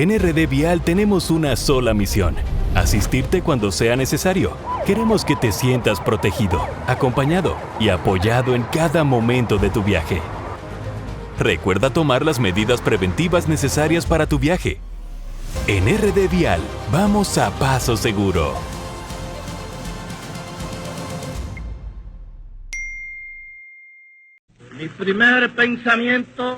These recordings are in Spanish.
En RD Vial tenemos una sola misión: asistirte cuando sea necesario. Queremos que te sientas protegido, acompañado y apoyado en cada momento de tu viaje. Recuerda tomar las medidas preventivas necesarias para tu viaje. En RD Vial, vamos a paso seguro. Mi primer pensamiento.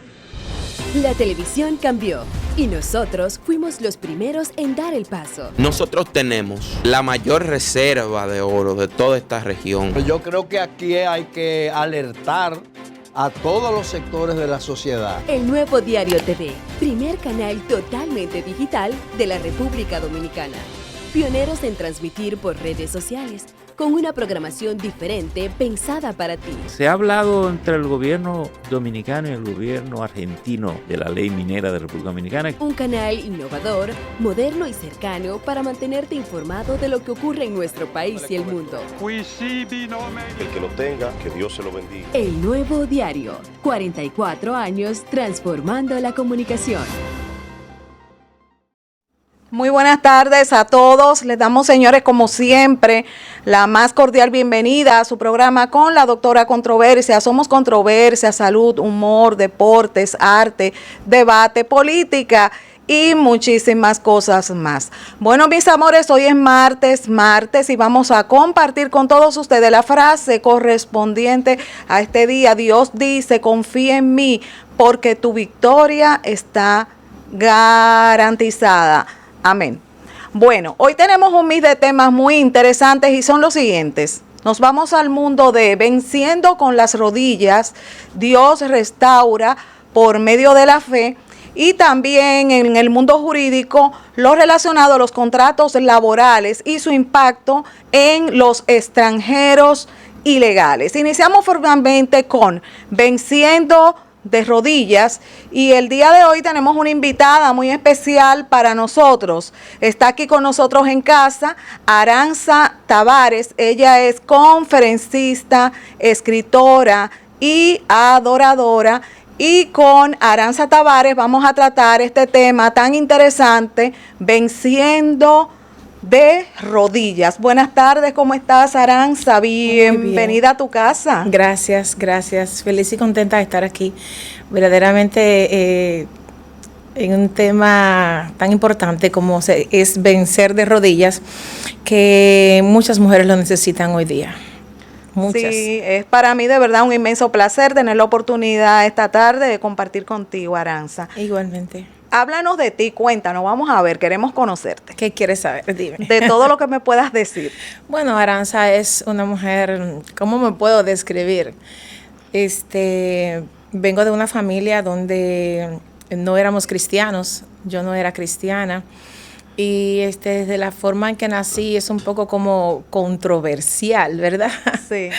La televisión cambió y nosotros fuimos los primeros en dar el paso. Nosotros tenemos la mayor reserva de oro de toda esta región. Yo creo que aquí hay que alertar a todos los sectores de la sociedad. El Nuevo Diario TV, primer canal totalmente digital de la República Dominicana. Pioneros en transmitir por redes sociales, con una programación diferente pensada para ti. Se ha hablado entre el gobierno dominicano y el gobierno argentino de la ley minera de República Dominicana. Un canal innovador, moderno y cercano para mantenerte informado de lo que ocurre en nuestro país y el mundo. El que lo tenga, que Dios se lo bendiga. El Nuevo Diario, 44 años transformando la comunicación. Muy buenas tardes a todos. Les damos, señores, como siempre, la más cordial bienvenida a su programa con la doctora Controversia. Somos controversia, salud, humor, deportes, arte, debate, política y muchísimas cosas más. Bueno, mis amores, hoy es martes y vamos a compartir con todos ustedes la frase correspondiente a este día. Dios dice: confía en mí porque tu victoria está garantizada. Amén. Bueno, hoy tenemos un mix de temas muy interesantes y son los siguientes. Nos vamos al mundo de venciendo con las rodillas. Dios restaura por medio de la fe. Y también en el mundo jurídico, lo relacionado a los contratos laborales y su impacto en los extranjeros ilegales. Iniciamos formalmente con venciendo de rodillas, y el día de hoy tenemos una invitada muy especial para nosotros. Está aquí con nosotros en casa Aranza Tavares. Ella es conferencista, escritora y adoradora, y con Aranza Tavares vamos a tratar este tema tan interesante, venciendo de rodillas. Buenas tardes, ¿cómo estás, Aranza? Bienvenida a tu casa. Gracias. Feliz y contenta de estar aquí. Verdaderamente en un tema tan importante como es vencer de rodillas, que muchas mujeres lo necesitan hoy día. Muchas. Sí, es para mí de verdad un inmenso placer tener la oportunidad esta tarde de compartir contigo, Aranza. Igualmente. Háblanos de ti, cuéntanos, vamos a ver, queremos conocerte. ¿Qué quieres saber? Dime. De todo lo que me puedas decir. Bueno, Aranza es una mujer, ¿cómo me puedo describir? Vengo de una familia donde no éramos cristianos, yo no era cristiana, y desde la forma en que nací es un poco como controversial, ¿verdad? Sí.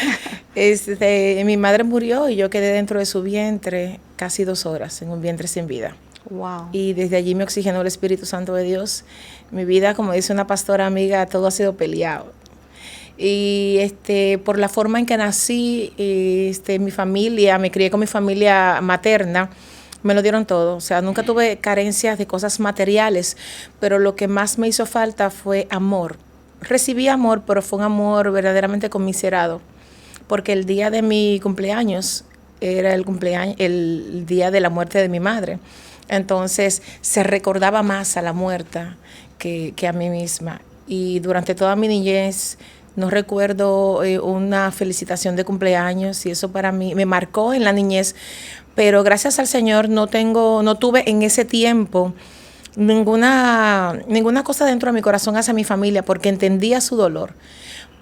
Mi madre murió y yo quedé dentro de su vientre casi 2 horas, en un vientre sin vida. Wow. Y desde allí me oxigenó el Espíritu Santo de Dios. Mi vida, como dice una pastora amiga, todo ha sido peleado. Y por la forma en que nací, mi familia, me crié con mi familia materna, me lo dieron todo. O sea, nunca tuve carencias de cosas materiales, pero lo que más me hizo falta fue amor. Recibí amor, pero fue un amor verdaderamente conmiserado, porque el día de mi cumpleaños era el día de la muerte de mi madre. Entonces se recordaba más a la muerta que a mí misma. Y durante toda mi niñez no recuerdo una felicitación de cumpleaños, y eso para mí me marcó en la niñez. Pero gracias al Señor no tuve en ese tiempo ninguna cosa dentro de mi corazón hacia mi familia, porque entendía su dolor.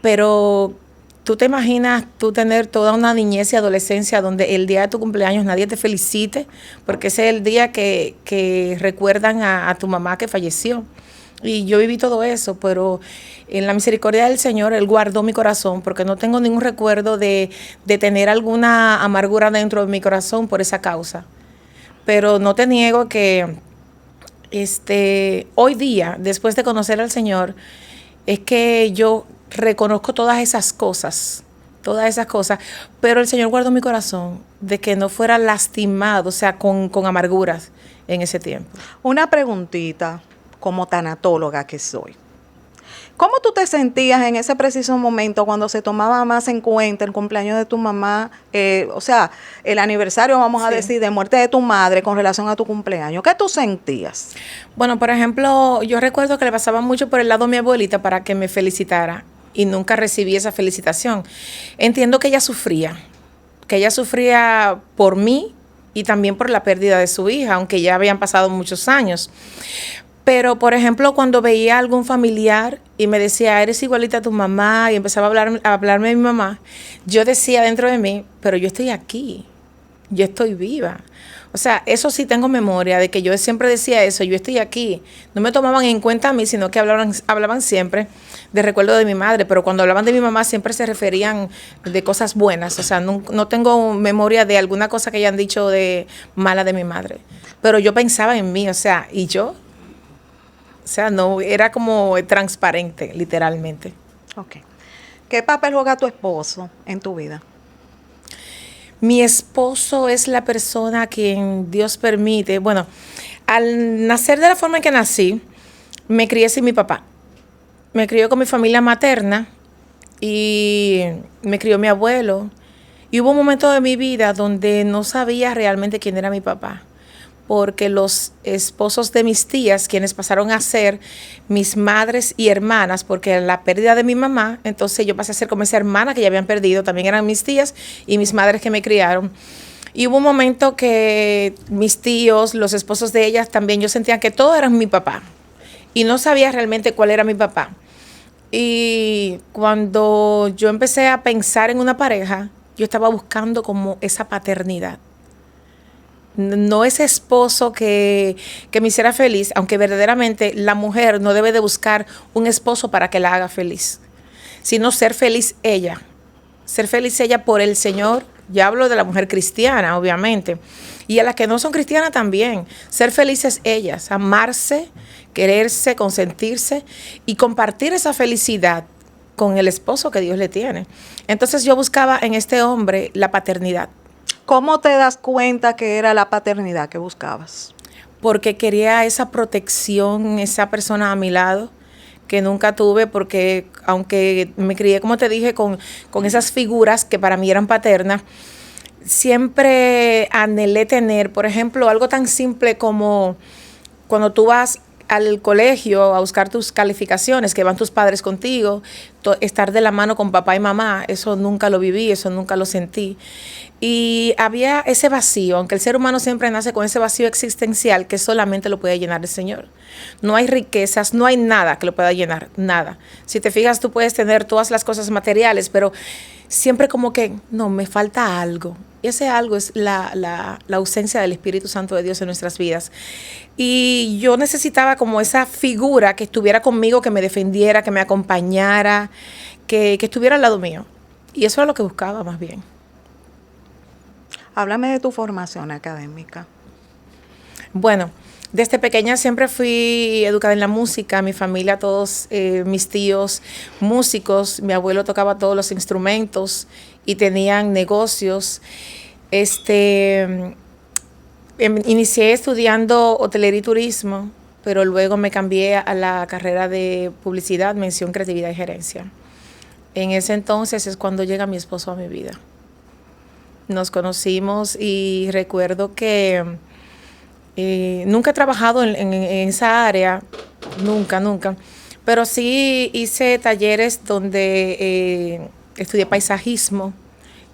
Pero ¿tú te imaginas tú tener toda una niñez y adolescencia donde el día de tu cumpleaños nadie te felicite? Porque ese es el día que recuerdan a tu mamá que falleció. Y yo viví todo eso, pero en la misericordia del Señor, Él guardó mi corazón, porque no tengo ningún recuerdo de tener alguna amargura dentro de mi corazón por esa causa. Pero no te niego que hoy día, después de conocer al Señor, es que yo reconozco todas esas cosas todas esas cosas, pero el Señor guardó mi corazón de que no fuera lastimado, o sea, con amarguras en ese tiempo. Una preguntita como tanatóloga que soy. ¿Cómo tú te sentías en ese preciso momento cuando se tomaba más en cuenta el cumpleaños de tu mamá, o sea, el aniversario, vamos a decir, de muerte de tu madre con relación a tu cumpleaños? ¿Qué tú sentías? Bueno, por ejemplo, yo recuerdo que le pasaba mucho por el lado de mi abuelita para que me felicitara y nunca recibí esa felicitación. Entiendo que ella sufría por mí y también por la pérdida de su hija, aunque ya habían pasado muchos años. Pero, por ejemplo, cuando veía a algún familiar y me decía, eres igualita a tu mamá, y empezaba a hablarme de mi mamá, yo decía dentro de mí, pero yo estoy aquí, yo estoy viva. O sea, eso sí tengo memoria de que yo siempre decía eso, yo estoy aquí. No me tomaban en cuenta a mí, sino que hablaban siempre de recuerdo de mi madre, pero cuando hablaban de mi mamá siempre se referían de cosas buenas. O sea, no tengo memoria de alguna cosa que hayan dicho de mala de mi madre. Pero yo pensaba en mí, o sea, ¿y yo? O sea, no, era como transparente, literalmente. Ok. ¿Qué papel juega tu esposo en tu vida? Mi esposo es la persona a quien Dios permite. Bueno, al nacer de la forma en que nací, me crié sin mi papá. Me crió con mi familia materna y me crió mi abuelo. Y hubo un momento de mi vida donde no sabía realmente quién era mi papá, porque los esposos de mis tías, quienes pasaron a ser mis madres y hermanas, porque la pérdida de mi mamá, entonces yo pasé a ser como esa hermana que ya habían perdido, también eran mis tías y mis madres que me criaron. Y hubo un momento que mis tíos, los esposos de ellas, también yo sentía que todos eran mi papá y no sabía realmente cuál era mi papá. Y cuando yo empecé a pensar en una pareja, yo estaba buscando como esa paternidad. No ese esposo que me hiciera feliz, aunque verdaderamente la mujer no debe de buscar un esposo para que la haga feliz, sino ser feliz ella por el Señor. Ya hablo de la mujer cristiana, obviamente, y a las que no son cristianas también, ser felices ellas, amarse, quererse, consentirse y compartir esa felicidad con el esposo que Dios le tiene. Entonces yo buscaba en este hombre la paternidad. ¿Cómo te das cuenta que era la paternidad que buscabas? Porque quería esa protección, esa persona a mi lado, que nunca tuve, porque aunque me crié, como te dije, con esas figuras que para mí eran paternas, siempre anhelé tener, por ejemplo, algo tan simple como cuando tú vas al colegio a buscar tus calificaciones, que van tus padres contigo, estar de la mano con papá y mamá, eso nunca lo viví, eso nunca lo sentí. Y había ese vacío, aunque el ser humano siempre nace con ese vacío existencial que solamente lo puede llenar el Señor. No hay riquezas, no hay nada que lo pueda llenar, nada. Si te fijas, tú puedes tener todas las cosas materiales, pero siempre como que, no, me falta algo. Y ese algo es la ausencia del Espíritu Santo de Dios en nuestras vidas. Y yo necesitaba como esa figura que estuviera conmigo, que me defendiera, que me acompañara, que estuviera al lado mío. Y eso era lo que buscaba más bien. Háblame de tu formación académica. Bueno, desde pequeña siempre fui educada en la música. Mi familia, todos mis tíos músicos, mi abuelo tocaba todos los instrumentos y tenían negocios. Inicié estudiando hotelería y turismo, pero luego me cambié a la carrera de publicidad, mención, creatividad y gerencia. En ese entonces es cuando llega mi esposo a mi vida. Nos conocimos y recuerdo que nunca he trabajado en esa área, nunca, pero sí hice talleres donde estudié paisajismo,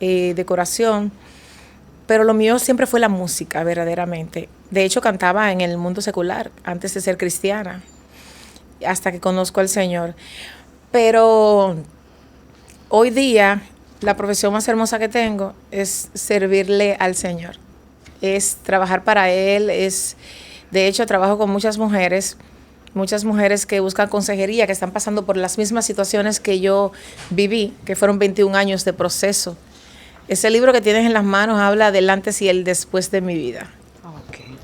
decoración, pero lo mío siempre fue la música, verdaderamente. De hecho, cantaba en el mundo secular antes de ser cristiana, hasta que conozco al Señor. Pero hoy día, la profesión más hermosa que tengo es servirle al Señor, es trabajar para Él, de hecho trabajo con muchas mujeres que buscan consejería, que están pasando por las mismas situaciones que yo viví, que fueron 21 años de proceso. Ese libro que tienes en las manos habla del antes y el después de mi vida. Okay.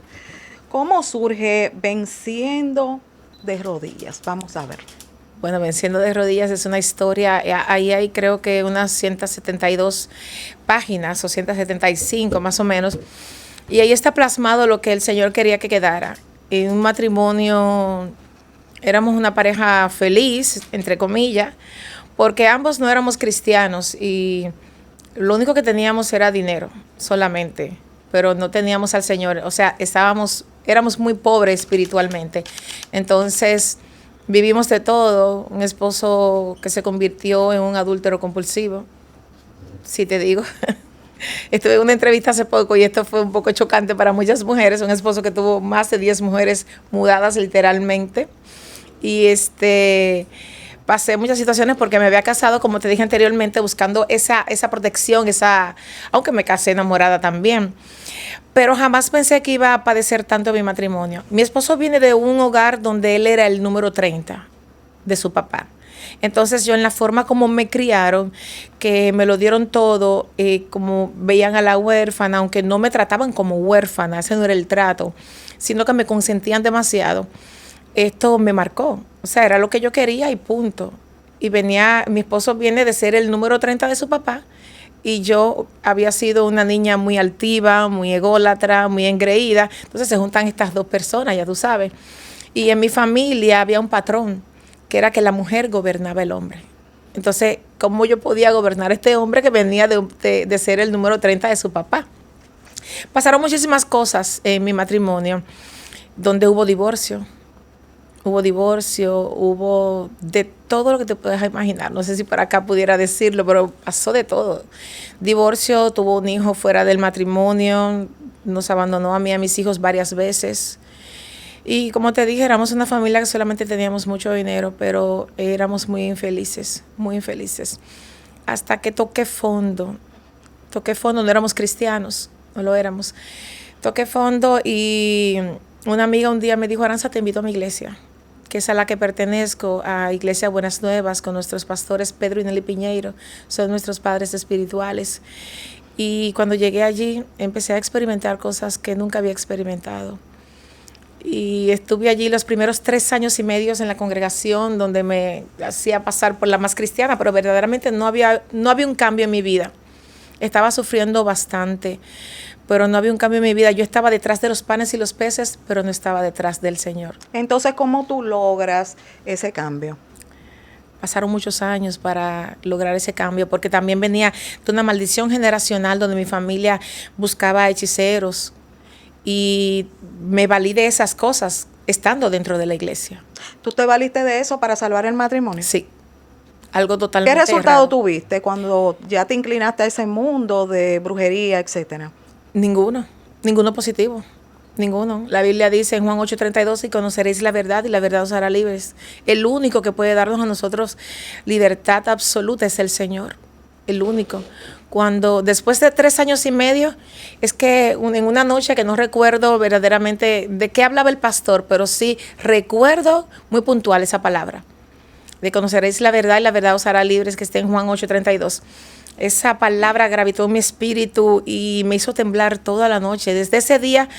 ¿Cómo surge Venciendo de Rodillas? Vamos a ver. Bueno, Venciendo de Rodillas es una historia, ahí hay creo que unas 172 páginas o 175 más o menos, y ahí está plasmado lo que el Señor quería que quedara. En un matrimonio éramos una pareja feliz, entre comillas, porque ambos no éramos cristianos y lo único que teníamos era dinero solamente, pero no teníamos al Señor, o sea, éramos muy pobres espiritualmente. Entonces vivimos de todo. Un esposo que se convirtió en un adúltero compulsivo, si te digo. Estuve en una entrevista hace poco y esto fue un poco chocante para muchas mujeres. Un esposo que tuvo más de 10 mujeres mudadas literalmente. Y pasé muchas situaciones porque me había casado, como te dije anteriormente, buscando esa protección, aunque me casé enamorada también. Pero jamás pensé que iba a padecer tanto mi matrimonio. Mi esposo viene de un hogar donde él era el número 30 de su papá. Entonces yo, en la forma como me criaron, que me lo dieron todo, como veían a la huérfana, aunque no me trataban como huérfana, ese no era el trato, sino que me consentían demasiado. Esto me marcó, o sea, era lo que yo quería y punto. Y mi esposo viene de ser el número 30 de su papá, y yo había sido una niña muy altiva, muy ególatra, muy engreída. Entonces se juntan estas dos personas, ya tú sabes. Y en mi familia había un patrón, que era que la mujer gobernaba el hombre. Entonces, ¿cómo yo podía gobernar a este hombre que venía de ser el número 30 de su papá? Pasaron muchísimas cosas en mi matrimonio, donde hubo divorcio. Hubo de todo lo que te puedas imaginar. No sé si por acá pudiera decirlo, pero pasó de todo. Divorcio, tuvo un hijo fuera del matrimonio, nos abandonó a mí y a mis hijos varias veces. Y como te dije, éramos una familia que solamente teníamos mucho dinero, pero éramos muy infelices, hasta que toqué fondo, no éramos cristianos, no lo éramos. Toqué fondo y una amiga un día me dijo: Aranza, te invito a mi iglesia, que es a la que pertenezco, a Iglesia Buenas Nuevas, con nuestros pastores Pedro y Nelly Piñeiro, son nuestros padres espirituales. Y cuando llegué allí, empecé a experimentar cosas que nunca había experimentado. Y estuve allí los primeros 3 años y medio en la congregación, donde me hacía pasar por la más cristiana, pero verdaderamente no había un cambio en mi vida. Estaba sufriendo bastante, pero no había un cambio en mi vida. Yo estaba detrás de los panes y los peces, pero no estaba detrás del Señor. Entonces, ¿cómo tú logras ese cambio? Pasaron muchos años para lograr ese cambio, porque también venía de una maldición generacional donde mi familia buscaba hechiceros, y me valí de esas cosas estando dentro de la iglesia. ¿Tú te valiste de eso para salvar el matrimonio? Sí, algo totalmente ¿Qué resultado errado. tuviste cuando ya te inclinaste a ese mundo de brujería, etcétera? Ninguno positivo, ninguno. La Biblia dice en Juan 8:32: y conoceréis la verdad y la verdad os hará libres. El único que puede darnos a nosotros libertad absoluta es el Señor, el único. Cuando después de 3 años y medio, es que en una noche que no recuerdo verdaderamente de qué hablaba el pastor, pero sí recuerdo muy puntual esa palabra, de conoceréis la verdad y la verdad os hará libres, que está en Juan 8:32. Esa palabra gravitó en mi espíritu y me hizo temblar toda la noche. Desde ese día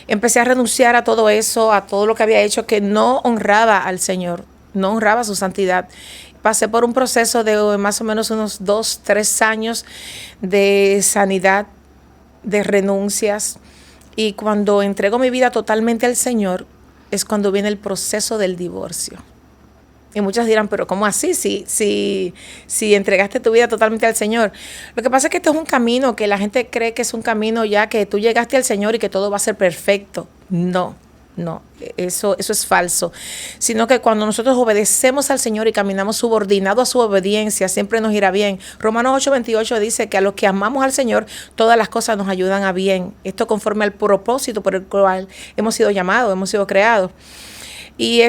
empecé a renunciar a todo eso, a todo lo que había hecho que no honraba al Señor, no honraba su santidad. Pasé por un proceso de más o menos unos 2-3 años de sanidad, de renuncias. Y cuando entrego mi vida totalmente al Señor, es cuando viene el proceso del divorcio. Y muchas dirán: pero ¿cómo así? Si entregaste tu vida totalmente al Señor. Lo que pasa es que esto es un camino que la gente cree que es un camino ya que tú llegaste al Señor y que todo va a ser perfecto. No, eso es falso. Sino que cuando nosotros obedecemos al Señor y caminamos subordinado a su obediencia, siempre nos irá bien. Romanos 8:28 dice que a los que amamos al Señor, todas las cosas nos ayudan a bien. Esto conforme al propósito por el cual hemos sido llamados, hemos sido creados. Y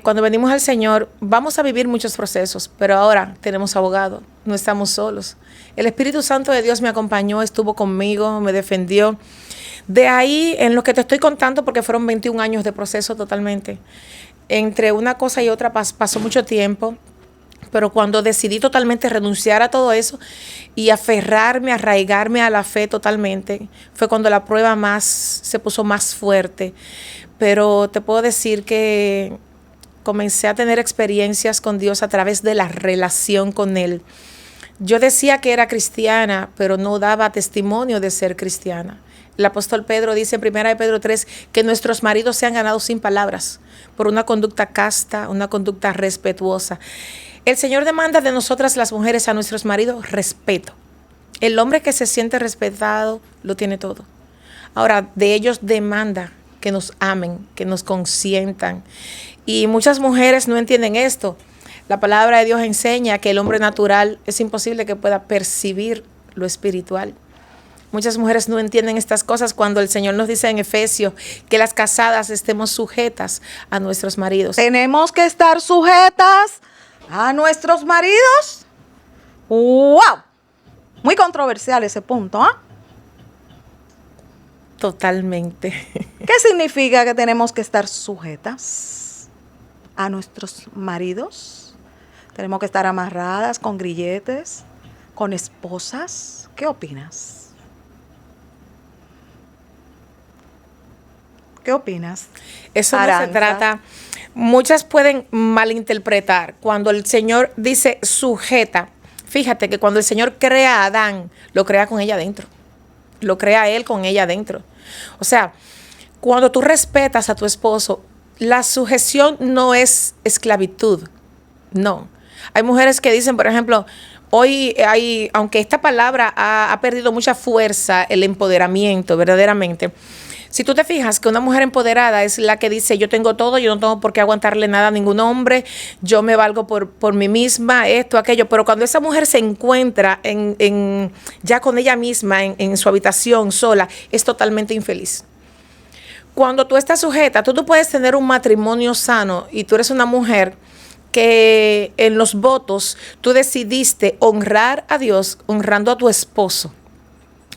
cuando venimos al Señor, vamos a vivir muchos procesos, pero ahora tenemos abogado, no estamos solos. El Espíritu Santo de Dios me acompañó, estuvo conmigo, me defendió. De ahí, en lo que te estoy contando, porque fueron 21 años de proceso totalmente, entre una cosa y otra pasó mucho tiempo, pero cuando decidí totalmente renunciar a todo eso y aferrarme, arraigarme a la fe totalmente, fue cuando la prueba se puso más fuerte. Pero te puedo decir que comencé a tener experiencias con Dios a través de la relación con Él. Yo decía que era cristiana, pero no daba testimonio de ser cristiana. El apóstol Pedro dice en 1 Pedro 3 que nuestros maridos sean ganados sin palabras, por una conducta casta, una conducta respetuosa. El Señor demanda de nosotras las mujeres a nuestros maridos respeto. El hombre que se siente respetado lo tiene todo. Ahora, de ellos demanda que nos amen, que nos consientan. Y muchas mujeres no entienden esto. La palabra de Dios enseña que el hombre natural es imposible que pueda percibir lo espiritual. Muchas mujeres no entienden estas cosas cuando el Señor nos dice en Efesios que las casadas estemos sujetas a nuestros maridos. Tenemos que estar sujetas a nuestros maridos. ¡Wow! Muy controversial ese punto, ¿ah? Totalmente. ¿Qué significa que tenemos que estar sujetas a nuestros maridos? Tenemos que estar amarradas con grilletes, con esposas. ¿Qué opinas? ¿Qué opinas? Eso no Aranza. se trata. Muchas pueden malinterpretar cuando el Señor dice sujeta. Fíjate que cuando el Señor crea a Adán, lo crea con ella adentro. Lo crea él con ella adentro. O sea, cuando tú respetas a tu esposo, la sujeción no es esclavitud. No. Hay mujeres que dicen, por ejemplo, hoy hay, aunque esta palabra ha perdido mucha fuerza, el empoderamiento, verdaderamente. Si tú te fijas que una mujer empoderada es la que dice, yo tengo todo, yo no tengo por qué aguantarle nada a ningún hombre, yo me valgo por mí misma, esto, aquello. Pero cuando esa mujer se encuentra ya con ella misma, en su habitación sola, es totalmente infeliz. Cuando tú estás sujeta, tú puedes tener un matrimonio sano y tú eres una mujer que en los votos tú decidiste honrar a Dios honrando a tu esposo.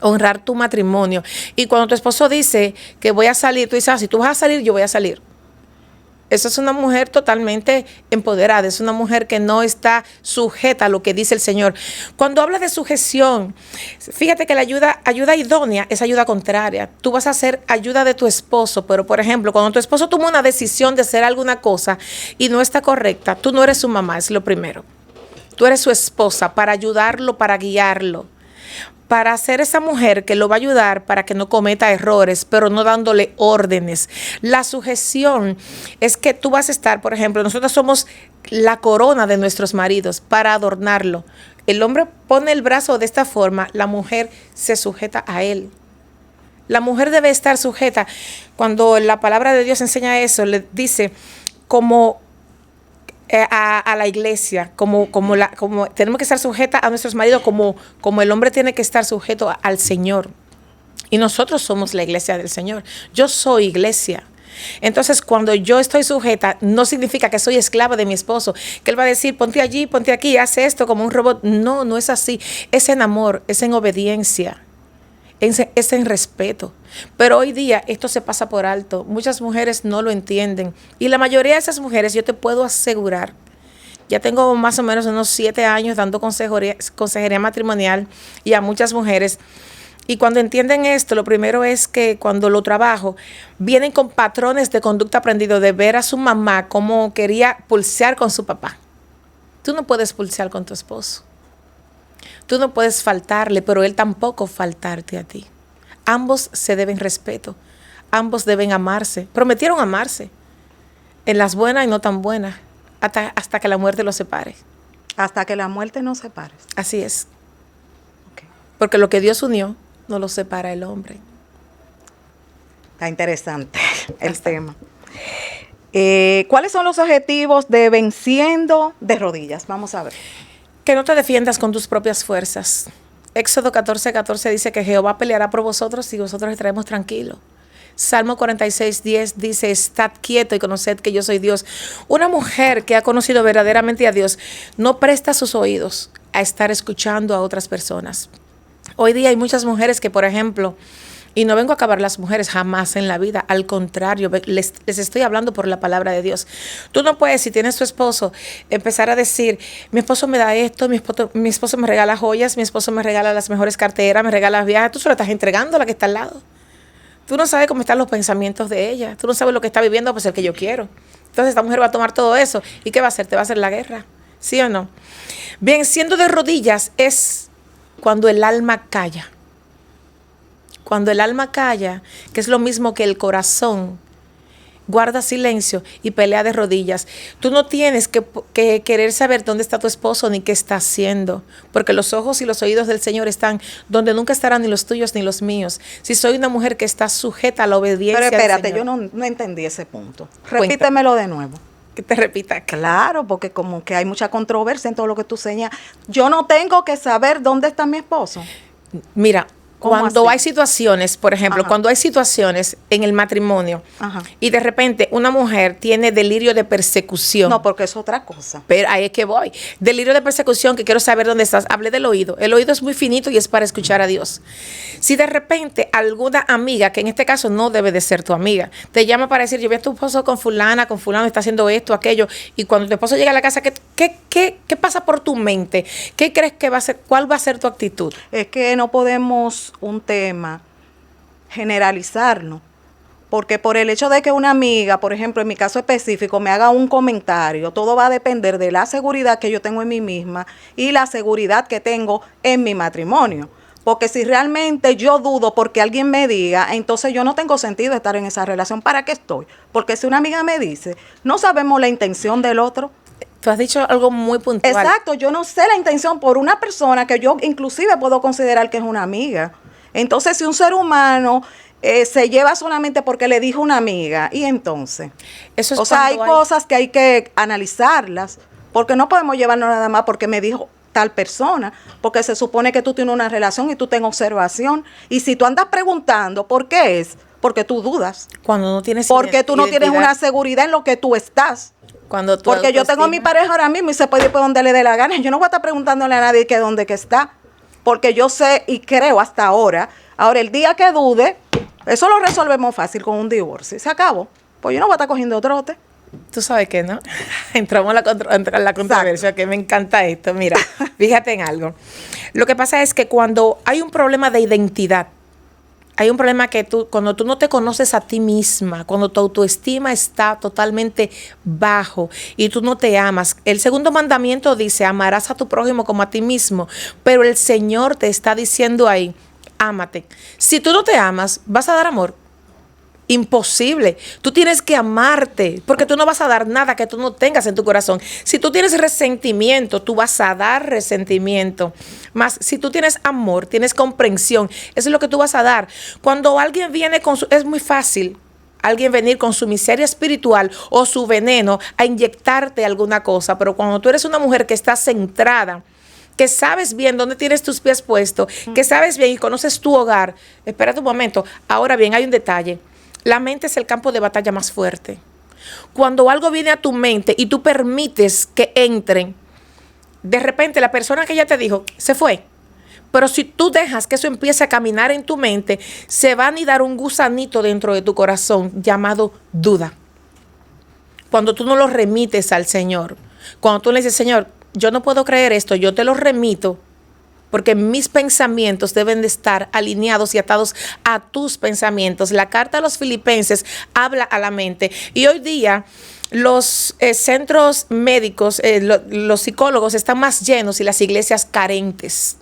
Honrar tu matrimonio. Y cuando tu esposo dice que voy a salir, tú dices, si tú vas a salir, yo voy a salir. Eso es una mujer totalmente empoderada, es una mujer que no está sujeta a lo que dice el Señor. Cuando habla de sujeción, fíjate que la ayuda idónea es ayuda contraria. Tú vas a hacer ayuda de tu esposo, pero por ejemplo, cuando tu esposo toma una decisión de hacer alguna cosa y no está correcta, tú no eres su mamá, es lo primero. Tú eres su esposa para ayudarlo, para guiarlo, para ser esa mujer que lo va a ayudar para que no cometa errores, pero no dándole órdenes. La sujeción es que tú vas a estar, por ejemplo, nosotros somos la corona de nuestros maridos para adornarlo. El hombre pone el brazo de esta forma, la mujer se sujeta a él. La mujer debe estar sujeta. Cuando la palabra de Dios enseña eso, le dice como a la iglesia, como tenemos que estar sujeta a nuestros maridos, como el hombre tiene que estar sujeto al Señor. Y nosotros somos la iglesia del Señor. Yo soy iglesia. Entonces, cuando yo estoy sujeta, no significa que soy esclava de mi esposo, que él va a decir, ponte allí, ponte aquí, haz esto como un robot. No, no es así. Es en amor, es en obediencia, es en respeto. Pero hoy día esto se pasa por alto. Muchas mujeres no lo entienden. Y la mayoría de esas mujeres, yo te puedo asegurar, ya tengo más o menos unos 7 años dando consejería matrimonial y a muchas mujeres. Y cuando entienden esto, lo primero es que cuando lo trabajo, vienen con patrones de conducta aprendido de ver a su mamá como quería pulsear con su papá. Tú no puedes pulsear con tu esposo. Tú no puedes faltarle, pero él tampoco faltarte a ti. Ambos se deben respeto. Ambos deben amarse. Prometieron amarse. En las buenas y no tan buenas. Hasta que la muerte los separe. Hasta que la muerte nos separe. Así es. Okay. Porque lo que Dios unió, no lo separa el hombre. Está interesante el tema. ¿Cuáles son los objetivos de Venciendo de Rodillas? Vamos a ver. Que no te defiendas con tus propias fuerzas. Éxodo 14:14 dice que Jehová peleará por vosotros y vosotros estaremos tranquilos. Salmo 46:10 dice, estad quieto y conoced que yo soy Dios. Una mujer que ha conocido verdaderamente a Dios no presta sus oídos a estar escuchando a otras personas. Hoy día hay muchas mujeres que, por ejemplo, y no vengo a acabar las mujeres jamás en la vida, al contrario, les estoy hablando por la palabra de Dios. Tú no puedes, si tienes tu esposo, empezar a decir, mi esposo me da esto, mi esposo me regala joyas, mi esposo me regala las mejores carteras, me regala las viajes. Tú se lo estás entregando a la que está al lado. Tú no sabes cómo están los pensamientos de ella, tú no sabes lo que está viviendo, pues el que yo quiero. Entonces esta mujer va a tomar todo eso. ¿Y qué va a hacer? ¿Te va a hacer la guerra? ¿Sí o no? Bien, siendo de rodillas es cuando el alma calla. Cuando el alma calla, que es lo mismo que el corazón, guarda silencio y pelea de rodillas. Tú no tienes que querer saber dónde está tu esposo ni qué está haciendo, porque los ojos y los oídos del Señor están donde nunca estarán ni los tuyos ni los míos. Si soy una mujer que está sujeta a la obediencia Pero espérate, al Señor. yo no entendí ese punto. Repítemelo de nuevo. Que te repita. Claro, porque como que hay mucha controversia en todo lo que tú señalas. Yo no tengo que saber dónde está mi esposo. Mira, cuando así? hay situaciones, por ejemplo, Ajá. cuando hay situaciones en el matrimonio Ajá. y de repente una mujer tiene delirio de persecución. No, porque es otra cosa. Pero ahí es que voy. Delirio de persecución, que quiero saber dónde estás. Hablé del oído. El oído es muy finito y es para escuchar a Dios. Si de repente alguna amiga, que en este caso no debe de ser tu amiga, te llama para decir, yo vi a tu esposo con fulano, está haciendo esto, aquello, y cuando tu esposo llega a la casa, ¿qué pasa por tu mente? ¿Qué crees que va a ser? ¿Cuál va a ser tu actitud? Es que no podemos un tema generalizarlo. Porque por el hecho de que una amiga, por ejemplo, en mi caso específico, me haga un comentario, todo va a depender de la seguridad que yo tengo en mí misma y la seguridad que tengo en mi matrimonio. Porque si realmente yo dudo porque alguien me diga, entonces yo no tengo sentido estar en esa relación. ¿Para qué estoy? Porque si una amiga me dice, no sabemos la intención del otro. Tú has dicho algo muy puntual. Exacto, yo no sé la intención por una persona que yo inclusive puedo considerar que es una amiga. Entonces, si un ser humano se lleva solamente porque le dijo una amiga, y entonces, Eso es o sea, hay cuando cosas que hay que analizarlas, porque no podemos llevarnos nada más porque me dijo tal persona, porque se supone que tú tienes una relación y tú tienes observación, y si tú andas preguntando por qué es, porque tú dudas, Cuando no tienes porque tú no tienes identidad, una seguridad en lo que tú estás. cuando tu Porque yo tengo a mi autoestima- pareja ahora mismo y se puede ir por donde le dé la gana. Yo no voy a estar preguntándole a nadie que dónde que está. Porque yo sé y creo hasta ahora. Ahora, el día que dude, eso lo resolvemos fácil con un divorcio. Y se acabó. Pues yo no voy a estar cogiendo trote. Tú sabes que no. Entramos en la controversia, que me encanta esto. Mira, fíjate en algo. Lo que pasa es que cuando hay un problema de identidad, hay un problema que cuando tú no te conoces a ti misma, cuando tu autoestima está totalmente bajo y tú no te amas. El segundo mandamiento dice, amarás a tu prójimo como a ti mismo, pero el Señor te está diciendo ahí, ámate. Si tú no te amas, ¿vas a dar amor? Imposible. Tú tienes que amarte, porque tú no vas a dar nada que tú no tengas en tu corazón. Si tú tienes resentimiento, tú vas a dar resentimiento. Más, si tú tienes amor, tienes comprensión, eso es lo que tú vas a dar. Cuando alguien viene es muy fácil alguien venir con su miseria espiritual o su veneno a inyectarte alguna cosa, pero cuando tú eres una mujer que está centrada, que sabes bien dónde tienes tus pies puestos, que sabes bien y conoces tu hogar, espérate un momento. Ahora bien, hay un detalle. La mente es el campo de batalla más fuerte. Cuando algo viene a tu mente y tú permites que entren, de repente la persona que ya te dijo, se fue. Pero si tú dejas que eso empiece a caminar en tu mente, se va a anidar un gusanito dentro de tu corazón llamado duda. Cuando tú no lo remites al Señor, cuando tú le dices, Señor, yo no puedo creer esto, yo te lo remito, porque mis pensamientos deben de estar alineados y atados a tus pensamientos. La carta a los Filipenses habla a la mente. Y hoy día los centros médicos, los psicólogos están más llenos y las iglesias carentes.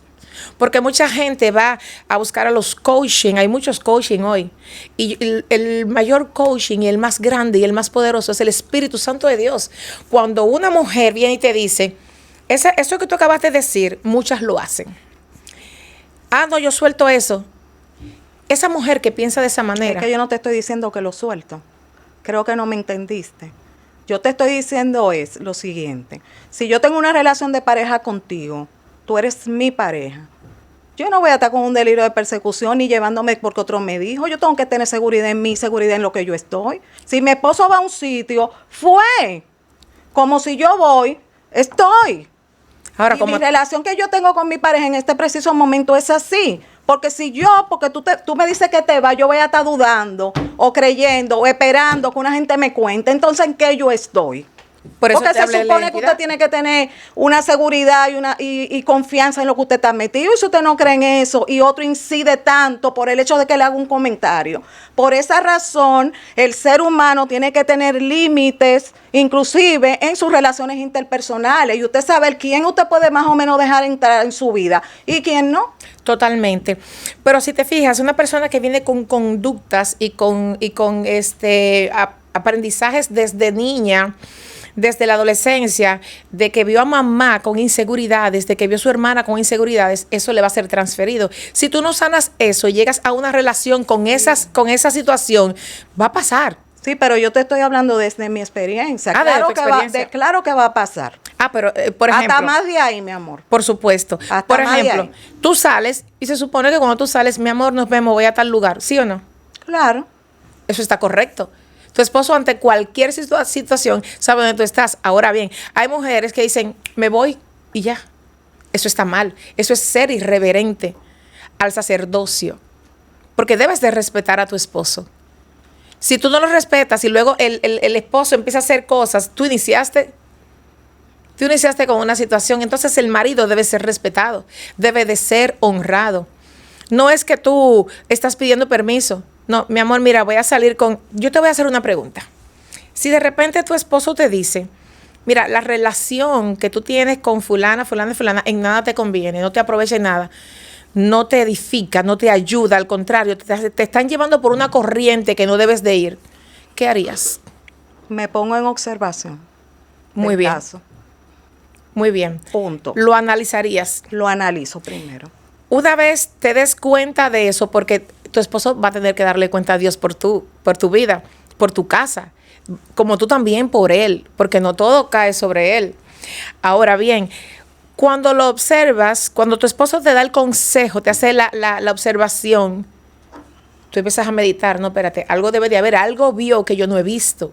Porque mucha gente va a buscar a los coaching, hay muchos coaching hoy. Y el mayor coaching y el más grande y el más poderoso es el Espíritu Santo de Dios. Cuando una mujer viene y te dice, eso que tú acabas de decir, muchas lo hacen. Ah, no, yo suelto eso. Esa mujer que piensa de esa manera. Es que yo no te estoy diciendo que lo suelto. Creo que no me entendiste. Yo te estoy diciendo es lo siguiente. Si yo tengo una relación de pareja contigo, tú eres mi pareja. Yo no voy a estar con un delirio de persecución ni llevándome porque otro me dijo. Yo tengo que tener seguridad en mí, seguridad en lo que yo estoy. Si mi esposo va a un sitio, fue. Como si yo voy, estoy. Ahora, Y mi relación que yo tengo con mi pareja en este preciso momento es así. Porque si yo, porque tú me dices que te vas, yo voy a estar dudando o creyendo o esperando que una gente me cuente. Entonces, ¿en qué yo estoy? Por eso Porque te se hablé de supone la que identidad. usted tiene que tener una seguridad y confianza en lo que usted está metido. Y si usted no cree en eso y otro incide tanto por el hecho de que le haga un comentario. Por esa razón, el ser humano tiene que tener límites, inclusive en sus relaciones interpersonales. Y usted sabe quién usted puede más o menos dejar entrar en su vida y quién no. Totalmente. Pero si te fijas, una persona que viene con conductas y con aprendizajes desde niña, desde la adolescencia, de que vio a mamá con inseguridades, de que vio a su hermana con inseguridades, eso le va a ser transferido. Si tú no sanas eso y llegas a una relación con esa situación, va a pasar. Sí, pero yo te estoy hablando desde mi experiencia. Ah, claro, desde tu experiencia. claro que va a pasar. Pero, por ejemplo. Hasta más de ahí, mi amor. Por supuesto. Hasta Por más de ejemplo, ahí. tú sales y se supone que cuando tú sales, mi amor, nos vemos, voy a tal lugar. ¿Sí o no? Claro. Eso está correcto. Tu esposo ante cualquier situación sabe dónde tú estás. Ahora bien, hay mujeres que dicen, me voy y ya. Eso está mal. Eso es ser irreverente al sacerdocio. Porque debes de respetar a tu esposo. Si tú no lo respetas y luego el esposo empieza a hacer cosas, tú iniciaste con una situación, entonces el marido debe ser respetado, debe de ser honrado. No es que tú estás pidiendo permiso. No, mi amor, mira, voy a salir con... Yo te voy a hacer una pregunta. Si de repente tu esposo te dice, mira, la relación que tú tienes con fulana en nada te conviene, no te aprovecha en nada, no te edifica, no te ayuda, al contrario, te están llevando por una corriente que no debes de ir, ¿qué harías? Me pongo en observación. Muy del bien. caso. Muy bien. Punto. Lo analizarías. Lo analizo primero. Una vez te des cuenta de eso, porque tu esposo va a tener que darle cuenta a Dios por tu vida, por tu casa, como tú también por él, porque no todo cae sobre él. Ahora bien, cuando lo observas, cuando tu esposo te da el consejo, te hace la observación, tú empiezas a meditar, no, espérate, algo debe de haber, algo vio que yo no he visto,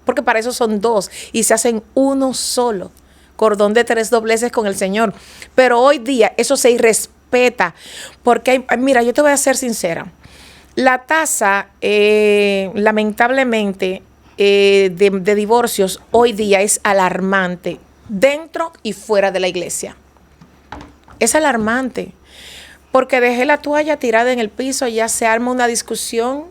porque para eso son dos y se hacen uno solo, cordón de 3 dobleces con el Señor. Pero hoy día eso se irrespeta, porque mira, yo te voy a ser sincera, la tasa, lamentablemente, de divorcios hoy día es alarmante, dentro y fuera de la iglesia. Es alarmante, porque dejé la toalla tirada en el piso, ya se arma una discusión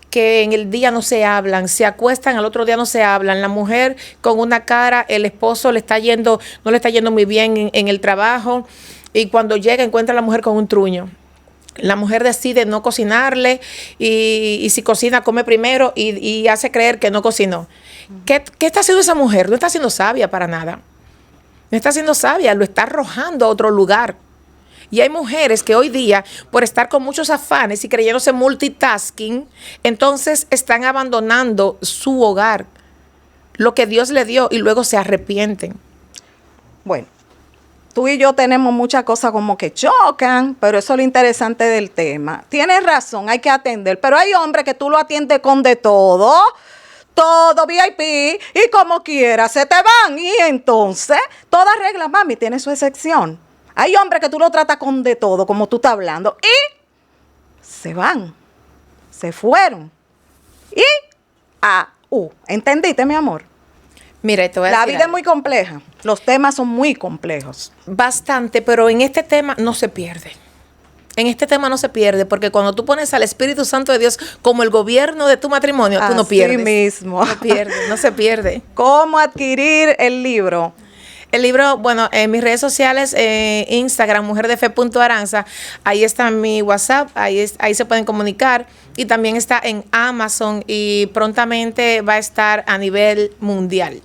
que en el día no se hablan, se acuestan, al otro día no se hablan, la mujer con una cara, el esposo no le está yendo muy bien en el trabajo, y cuando llega encuentra a la mujer con un truño. La mujer decide no cocinarle y si cocina, come primero y hace creer que no cocinó. ¿Qué está haciendo esa mujer? No está siendo sabia para nada. No está siendo sabia, lo está arrojando a otro lugar. Y hay mujeres que hoy día, por estar con muchos afanes y creyéndose multitasking, entonces están abandonando su hogar, lo que Dios le dio, y luego se arrepienten. Bueno, tú y yo tenemos muchas cosas como que chocan, pero eso es lo interesante del tema. Tienes razón, hay que atender, pero hay hombres que tú lo atiendes con de todo VIP, y como quiera se te van. Y entonces, toda regla, mami, tiene su excepción. Hay hombres que tú lo tratas con de todo, como tú estás hablando, y se van, se fueron. ¿Entendiste, mi amor? Mira, te voy a La decir vida es algo. muy compleja. Los temas son muy complejos. Bastante, pero en este tema no se pierde. En este tema no se pierde, porque cuando tú pones al Espíritu Santo de Dios como el gobierno de tu matrimonio, tú no Así pierdes. mismo. No pierdes, no se pierde. ¿Cómo adquirir el libro? El libro, bueno, en mis redes sociales, Instagram, mujerdefe.aranza, ahí está mi WhatsApp, ahí se pueden comunicar, y también está en Amazon y prontamente va a estar a nivel mundial.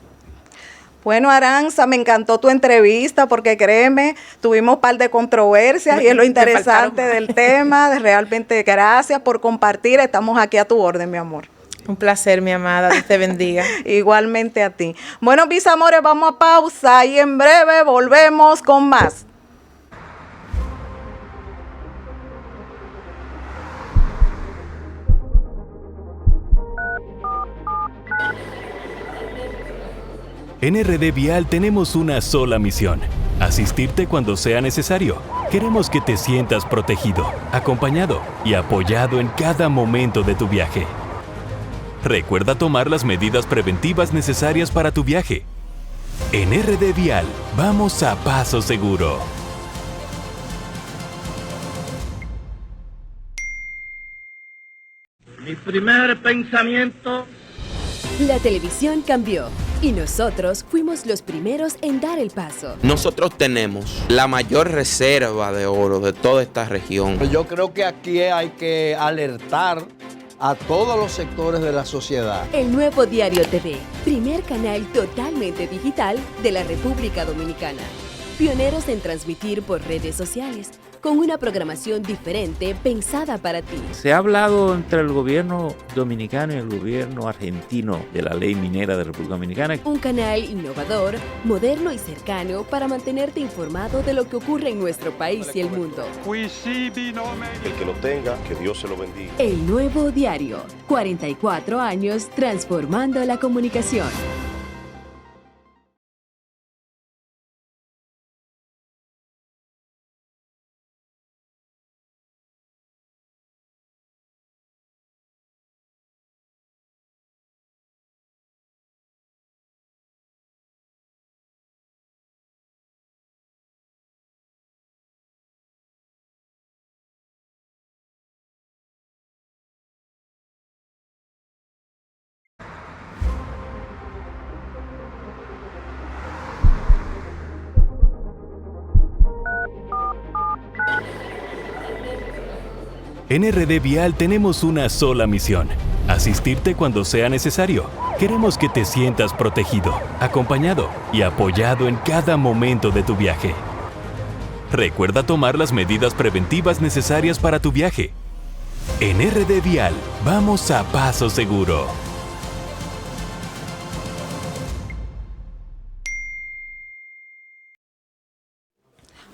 Bueno, Aranza, me encantó tu entrevista porque créeme, tuvimos un par de controversias y es lo interesante del tema. Realmente gracias por compartir, estamos aquí a tu orden, mi amor. Un placer, mi amada, Dios te bendiga. Igualmente a ti. Bueno, mis amores, vamos a pausa y en breve volvemos con más. En RD Vial tenemos una sola misión: asistirte cuando sea necesario. Queremos que te sientas protegido, acompañado y apoyado en cada momento de tu viaje. Recuerda tomar las medidas preventivas necesarias para tu viaje. En RD Vial, vamos a paso seguro. Mi primer pensamiento. La televisión cambió y nosotros fuimos los primeros en dar el paso. Nosotros tenemos la mayor reserva de oro de toda esta región. Yo creo que aquí hay que alertar a todos los sectores de la sociedad. El Nuevo Diario TV, primer canal totalmente digital de la República Dominicana. Pioneros en transmitir por redes sociales, con una programación diferente pensada para ti. Se ha hablado entre el gobierno dominicano y el gobierno argentino de la ley minera de República Dominicana. Un canal innovador, moderno y cercano para mantenerte informado de lo que ocurre en nuestro país y el mundo. El que lo tenga, que Dios se lo bendiga. El Nuevo Diario, 44 años transformando la comunicación. En RD Vial tenemos una sola misión: asistirte cuando sea necesario. Queremos que te sientas protegido, acompañado y apoyado en cada momento de tu viaje. Recuerda tomar las medidas preventivas necesarias para tu viaje. En RD Vial, vamos a paso seguro.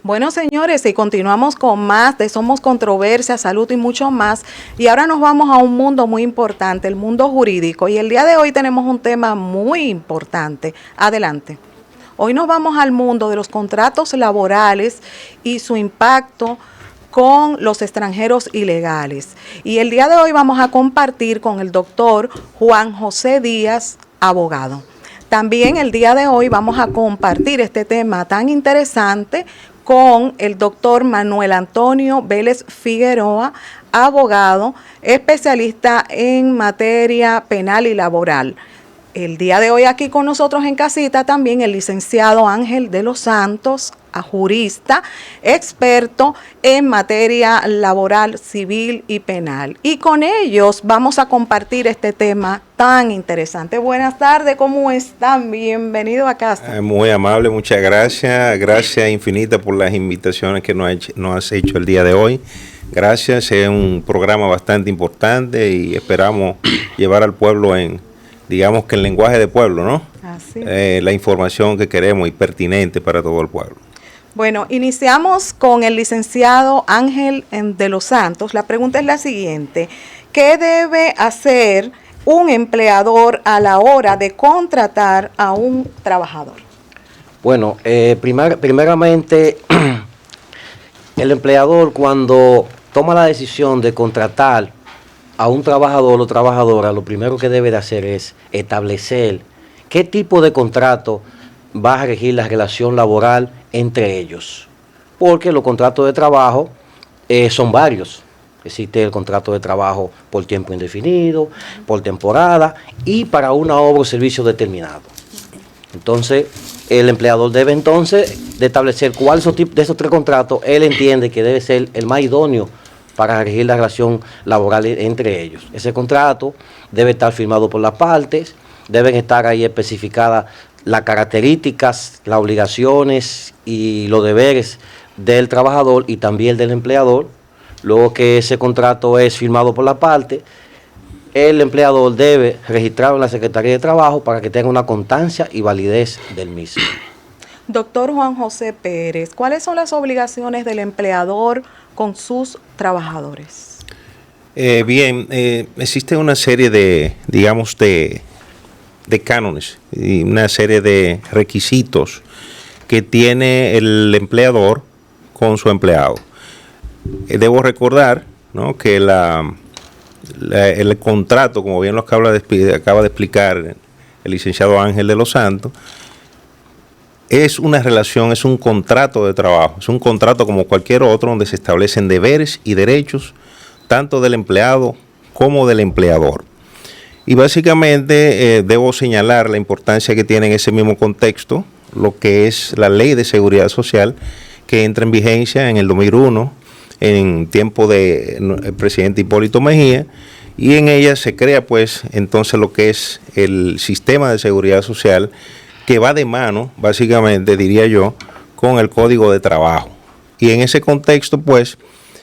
Bueno, señores, y continuamos con más de Somos Controversia, Salud y mucho más. Y ahora nos vamos a un mundo muy importante, el mundo jurídico. Y el día de hoy tenemos un tema muy importante. Adelante. Hoy nos vamos al mundo de los contratos laborales y su impacto con los extranjeros ilegales. Y el día de hoy vamos a compartir con el doctor Juan José Díaz, abogado. También el día de hoy vamos a compartir este tema tan interesante con el doctor Manuel Antonio Vélez Figueroa, abogado, especialista en materia penal y laboral. El día de hoy aquí con nosotros en casita también el licenciado Ángel de los Santos, jurista, experto en materia laboral, civil y penal. Y con ellos vamos a compartir este tema tan interesante. Buenas tardes, ¿cómo están? Bienvenido a casa. Muy amable, muchas gracias. Gracias infinita por las invitaciones que nos has hecho el día de hoy. Gracias, es un programa bastante importante y esperamos llevar al pueblo digamos que el lenguaje de pueblo, ¿no? Así. La información que queremos y pertinente para todo el pueblo. Bueno, iniciamos con el licenciado Ángel de los Santos. La pregunta es la siguiente: ¿qué debe hacer un empleador a la hora de contratar a un trabajador? Bueno, primeramente, el empleador cuando toma la decisión de contratar a un trabajador o trabajadora, lo primero que debe de hacer es establecer qué tipo de contrato va a regir la relación laboral entre ellos. Porque los contratos de trabajo son varios. Existe el contrato de trabajo por tiempo indefinido, por temporada y para una obra o servicio determinado. Entonces, el empleador debe entonces de establecer cuál de esos tres contratos él entiende que debe ser el más idóneo para regir la relación laboral entre ellos. Ese contrato debe estar firmado por las partes, deben estar ahí especificadas las características, las obligaciones y los deberes del trabajador y también del empleador. Luego que ese contrato es firmado por la parte, el empleador debe registrarlo en la Secretaría de Trabajo para que tenga una constancia y validez del mismo. Doctor Juan José Pérez, ¿cuáles son las obligaciones del empleador con sus trabajadores? Existe una serie de cánones y una serie de requisitos que tiene el empleador con su empleado. Debo recordar, ¿no?, que la el contrato, como bien lo acaba de explicar el licenciado Ángel de los Santos, es una relación, es un contrato de trabajo, es un contrato como cualquier otro donde se establecen deberes y derechos tanto del empleado como del empleador. Y básicamente debo señalar la importancia que tiene en ese mismo contexto lo que es la Ley de Seguridad Social, que entra en vigencia en el 2001, en tiempo del presidente Hipólito Mejía, y en ella se crea pues entonces lo que es el sistema de seguridad social, que va de mano, básicamente diría yo, con el Código de Trabajo. Y en ese contexto pues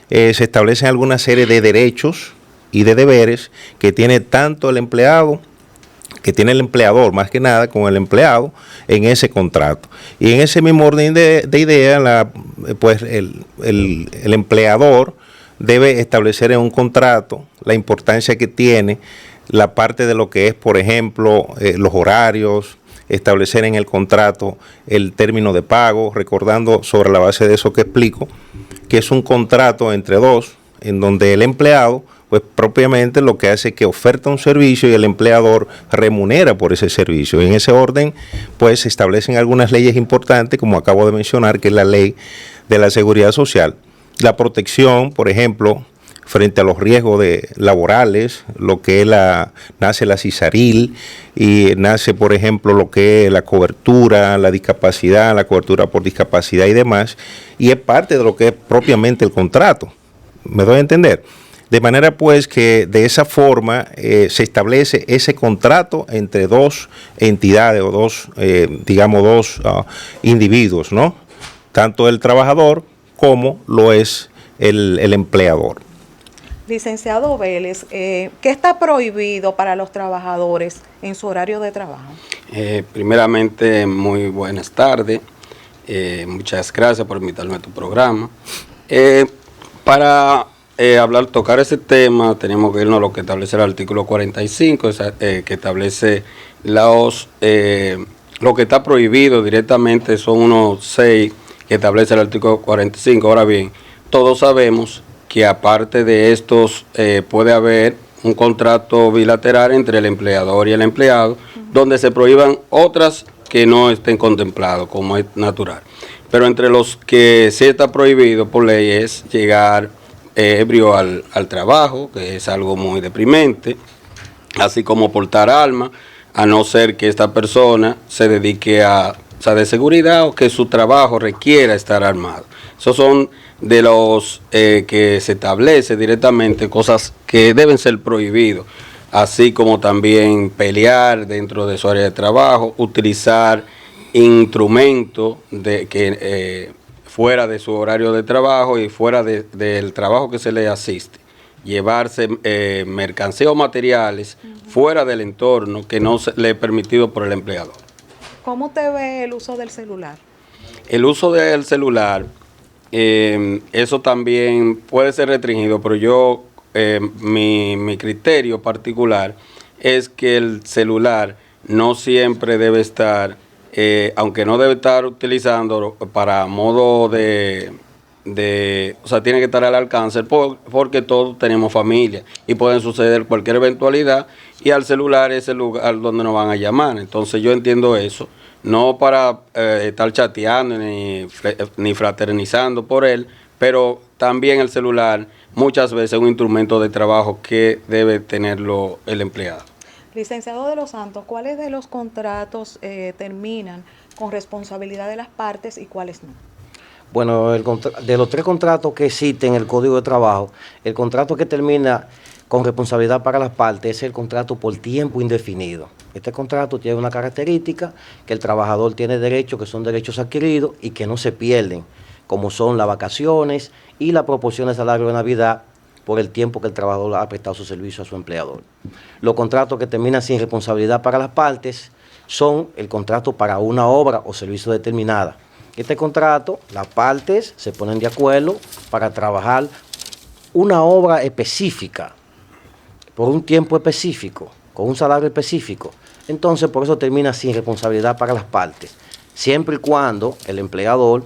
se establecen alguna serie de derechos y de deberes que tiene tanto el empleado, que tiene el empleador más que nada con el empleado en ese contrato. Y en ese mismo orden de ideas, pues el empleador debe establecer en un contrato la importancia que tiene la parte de lo que es, por ejemplo, los horarios, establecer en el contrato el término de pago, recordando sobre la base de eso que explico, que es un contrato entre dos, en donde el empleado pues propiamente lo que hace es que oferta un servicio y el empleador remunera por ese servicio. En ese orden, pues se establecen algunas leyes importantes, como acabo de mencionar, que es la Ley de la Seguridad Social. La protección, por ejemplo, frente a los riesgos laborales, lo que es nace la CISARIL y nace, por ejemplo, lo que es la cobertura, la discapacidad, la cobertura por discapacidad y demás, y es parte de lo que es propiamente el contrato. ¿Me doy a entender? De manera pues que de esa forma se establece ese contrato entre dos entidades o dos individuos, ¿no? Tanto el trabajador como lo es el empleador. Licenciado Vélez, ¿qué está prohibido para los trabajadores en su horario de trabajo? Primeramente, muy buenas tardes. Muchas gracias por invitarme a tu programa. Para tocar ese tema, tenemos que irnos a lo que establece el artículo 45, que establece lo que está prohibido directamente, son unos 6 que establece el artículo 45. Ahora bien, todos sabemos que aparte de estos puede haber un contrato bilateral entre el empleador y el empleado, donde se prohíban otras que no estén contempladas, como es natural. Pero entre los que sí está prohibido por ley es llegar ebrio al trabajo, que es algo muy deprimente, así como portar armas, a no ser que esta persona se dedique a de seguridad o que su trabajo requiera estar armado. Esos son de los que se establece directamente, cosas que deben ser prohibidos, así como también pelear dentro de su área de trabajo, utilizar instrumentos fuera de su horario de trabajo y fuera del trabajo que se le asiste, llevarse mercancía o materiales fuera del entorno que no le es permitido por el empleador. ¿Cómo te ve el uso del celular? El uso del celular, eso también puede ser restringido, pero yo, mi criterio particular es que el celular no siempre debe estar, aunque no debe estar utilizando para modo o sea, tiene que estar al alcance porque todos tenemos familia y pueden suceder cualquier eventualidad y al celular es el lugar donde nos van a llamar. Entonces yo entiendo eso, no para estar chateando ni fraternizando por él, pero también el celular muchas veces es un instrumento de trabajo que debe tenerlo el empleado. Licenciado de los Santos, ¿cuáles de los contratos terminan con responsabilidad de las partes y cuáles no? Bueno, de los 3 contratos que existen en el Código de Trabajo, el contrato que termina con responsabilidad para las partes es el contrato por tiempo indefinido. Este contrato tiene una característica que el trabajador tiene derechos que son derechos adquiridos y que no se pierden, como son las vacaciones y la proporción de salario de Navidad por el tiempo que el trabajador ha prestado su servicio a su empleador. Los contratos que terminan sin responsabilidad para las partes son el contrato para una obra o servicio determinada. Este contrato, las partes se ponen de acuerdo para trabajar una obra específica, por un tiempo específico, con un salario específico. Entonces, por eso termina sin responsabilidad para las partes, siempre y cuando el empleador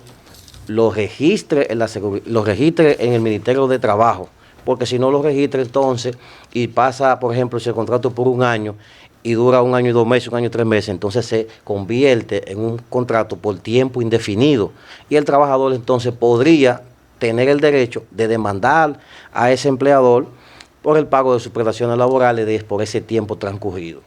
lo registre en el Ministerio de Trabajo, porque si no lo registra entonces y pasa, por ejemplo, si el contrato por un año y dura 1 año y 2 meses, 1 año y 3 meses, entonces se convierte en un contrato por tiempo indefinido y el trabajador entonces podría tener el derecho de demandar a ese empleador por el pago de sus prestaciones laborales por ese tiempo transcurrido.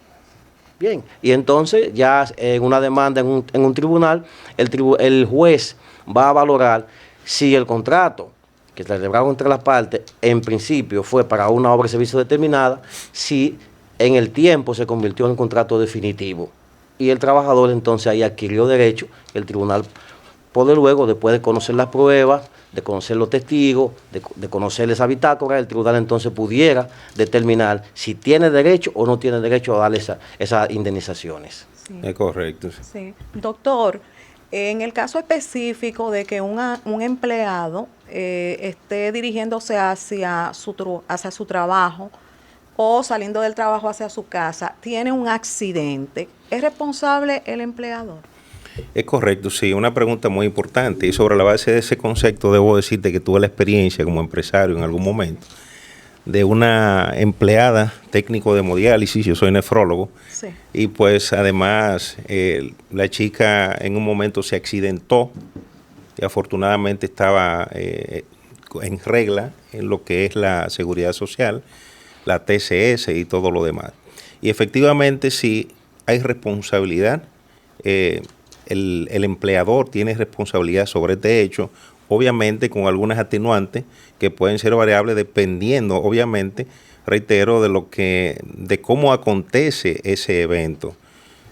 Bien, y entonces ya en una demanda en un tribunal, el juez va a valorar si el contrato que se celebraron entre las partes en principio fue para una obra de servicio determinada, si en el tiempo se convirtió en un contrato definitivo. Y el trabajador entonces ahí adquirió derecho, el tribunal puede luego, después de conocer las pruebas, de conocer los testigos, de conocer esa bitácora, el tribunal entonces pudiera determinar si tiene derecho o no tiene derecho a darle esas indemnizaciones. Sí. Es correcto. Sí. Doctor, en el caso específico de que un empleado esté dirigiéndose hacia su trabajo o saliendo del trabajo hacia su casa, tiene un accidente, ¿es responsable el empleador? Es correcto, sí, una pregunta muy importante, y sobre la base de ese concepto debo decirte que tuve la experiencia como empresario en algún momento de una empleada técnico de hemodiálisis, yo soy nefrólogo, sí. Y pues además la chica en un momento se accidentó y afortunadamente estaba en regla en lo que es la seguridad social, la TCS y todo lo demás. Y efectivamente sí hay responsabilidad, el empleador tiene responsabilidad sobre este hecho, obviamente con algunas atenuantes que pueden ser variables dependiendo, obviamente, reitero, de cómo acontece ese evento.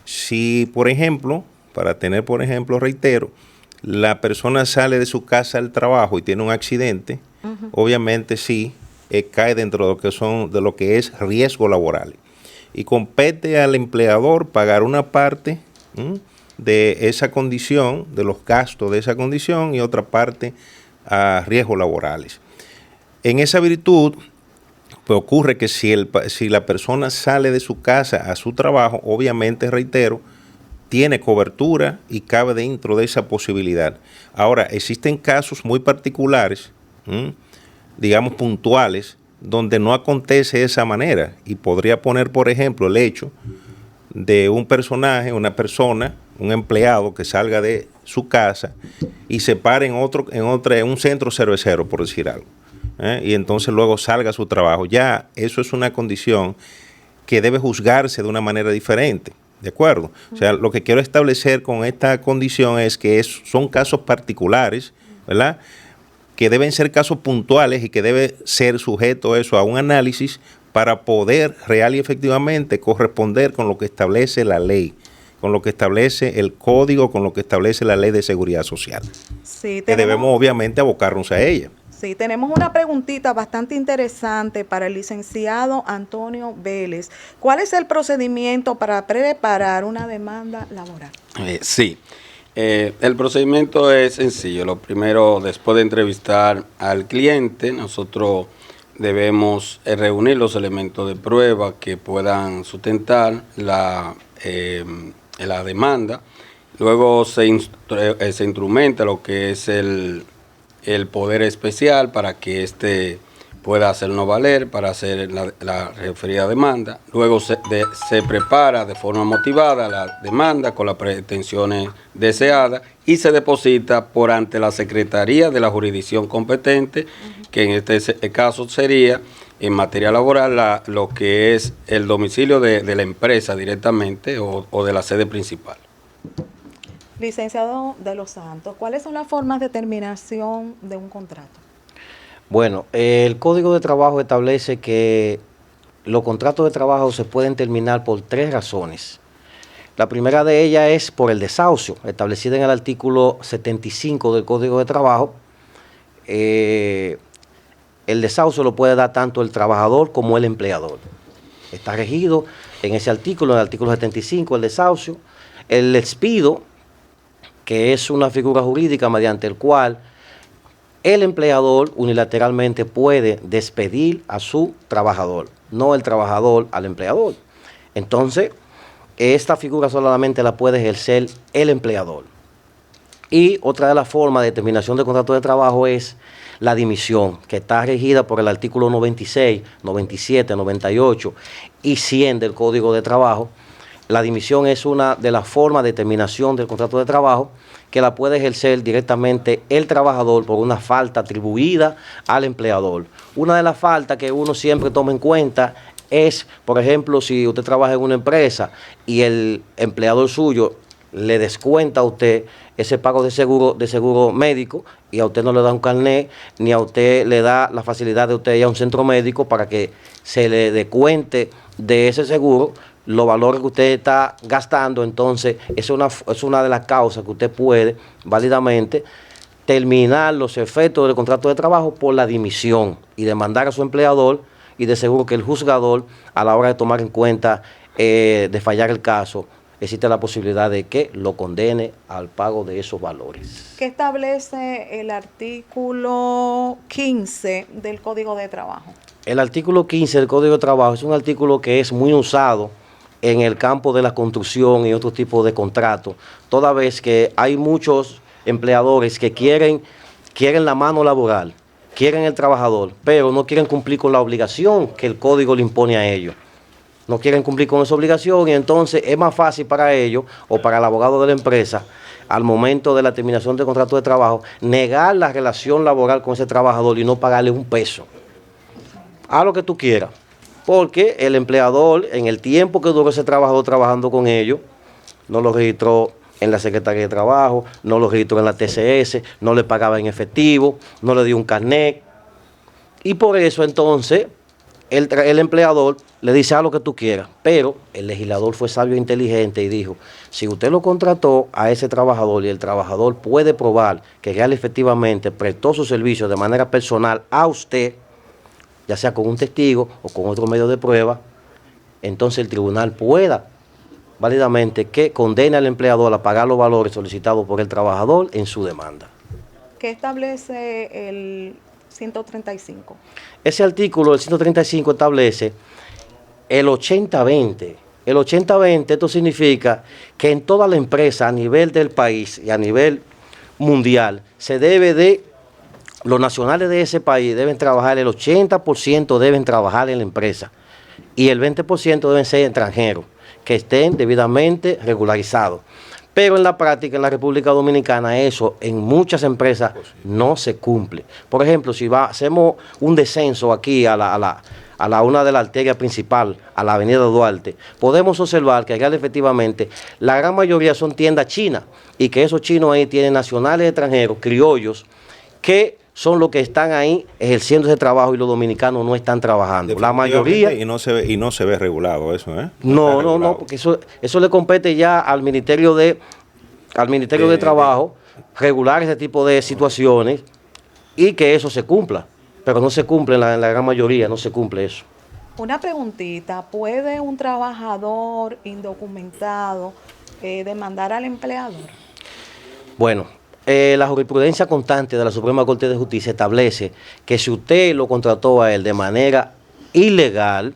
Si, por ejemplo, para tener, por ejemplo, reitero, la persona sale de su casa al trabajo y tiene un accidente, obviamente sí, cae dentro de lo que es riesgo laboral. Y compete al empleador pagar una parte de esa condición, de los gastos de esa condición, y otra parte a riesgos laborales. En esa virtud, pues ocurre que si la persona sale de su casa a su trabajo, obviamente, reitero, tiene cobertura y cabe dentro de esa posibilidad. Ahora, existen casos muy particulares, digamos puntuales, donde no acontece de esa manera, y podría poner, por ejemplo, el hecho de un personaje, una persona, un empleado que salga de su casa y se pare en un centro cervecero, por decir algo, y entonces luego salga a su trabajo. Ya eso es una condición que debe juzgarse de una manera diferente, ¿de acuerdo? O sea, lo que quiero establecer con esta condición es que son casos particulares, ¿verdad?, que deben ser casos puntuales y que debe ser sujeto eso a un análisis para poder real y efectivamente corresponder con lo que establece la ley, con lo que establece el código, con lo que establece la ley de seguridad social. Sí, que debemos obviamente abocarnos a ella. Sí, tenemos una preguntita bastante interesante para el licenciado Antonio Vélez. ¿Cuál es el procedimiento para preparar una demanda laboral? Sí, el procedimiento es sencillo. Lo primero, después de entrevistar al cliente, nosotros debemos reunir los elementos de prueba que puedan sustentar la demanda. Luego se instrumenta lo que es el poder especial para que éste pueda hacerlo valer para hacer la referida demanda. Luego se prepara de forma motivada la demanda con las pretensiones deseadas y se deposita por ante la Secretaría de la jurisdicción competente, que en este caso sería en materia laboral lo que es el domicilio de la empresa directamente o de la sede principal. Licenciado de los Santos, ¿cuáles son las formas de terminación de un contrato? Bueno, el Código de Trabajo establece que los contratos de trabajo se pueden terminar por 3 razones. La primera de ellas es por el desahucio, establecida en el artículo 75 del Código de Trabajo. El desahucio lo puede dar tanto el trabajador como el empleador. Está regido en ese artículo, en el artículo 75, el desahucio. El despido, que es una figura jurídica mediante el cual el empleador unilateralmente puede despedir a su trabajador, no el trabajador al empleador. Entonces, esta figura solamente la puede ejercer el empleador. Y otra de las formas de terminación de contrato de trabajo es la dimisión, que está regida por el artículo 96, 97, 98 y 100 del Código de Trabajo. La dimisión es una de las formas de terminación del contrato de trabajo que la puede ejercer directamente el trabajador por una falta atribuida al empleador. Una de las faltas que uno siempre toma en cuenta es, por ejemplo, si usted trabaja en una empresa y el empleador suyo le descuenta a usted ese pago de seguro médico y a usted no le da un carnet, ni a usted le da la facilidad de usted ir a un centro médico para que se le descuente de ese seguro los valores que usted está gastando. Entonces es una de las causas que usted puede válidamente terminar los efectos del contrato de trabajo por la dimisión y demandar a su empleador, y de seguro que el juzgador, a la hora de tomar en cuenta de fallar el caso, existe la posibilidad de que lo condene al pago de esos valores. ¿Qué establece el artículo 15 del Código de Trabajo? El artículo 15 del Código de Trabajo es un artículo que es muy usado en el campo de la construcción y otro tipo de contratos, toda vez que hay muchos empleadores que quieren la mano laboral, quieren el trabajador, pero no quieren cumplir con la obligación que el código le impone a ellos. No quieren cumplir con esa obligación y entonces es más fácil para ellos o para el abogado de la empresa, al momento de la terminación del contrato de trabajo, negar la relación laboral con ese trabajador y no pagarle un peso. Haz lo que tú quieras, porque el empleador, en el tiempo que duró ese trabajador trabajando con ellos, no lo registró en la Secretaría de Trabajo, no lo registró en la TCS, no le pagaba en efectivo, no le dio un carnet. Y por eso entonces el empleador le dice: haz lo que tú quieras. Pero el legislador fue sabio e inteligente y dijo: si usted lo contrató a ese trabajador y el trabajador puede probar que real efectivamente prestó su servicio de manera personal a usted, ya sea con un testigo o con otro medio de prueba, entonces el tribunal pueda válidamente que condene al empleador a pagar los valores solicitados por el trabajador en su demanda. ¿Qué establece el 135? Ese artículo, el 135, establece el 80-20. El 80-20, esto significa que en toda la empresa a nivel del país y a nivel mundial se debe de, los nacionales de ese país deben trabajar, el 80% deben trabajar en la empresa y el 20% deben ser extranjeros, que estén debidamente regularizados. Pero en la práctica, en la República Dominicana, eso en muchas empresas no se cumple. Por ejemplo, si hacemos un descenso aquí a una de las arterias principales, a la avenida Duarte, podemos observar que real efectivamente la gran mayoría son tiendas chinas y que esos chinos ahí tienen nacionales extranjeros, criollos, que son los que están ahí ejerciendo ese trabajo y los dominicanos no están trabajando. La mayoría... Y no se ve regulado eso, ¿eh? No, porque eso le compete ya al Ministerio de Trabajo regular ese tipo de situaciones y que eso se cumpla. Pero no se cumple en la gran mayoría, no se cumple eso. Una preguntita: ¿puede un trabajador indocumentado demandar al empleador? Bueno, la jurisprudencia constante de la Suprema Corte de Justicia establece que si usted lo contrató a él de manera ilegal,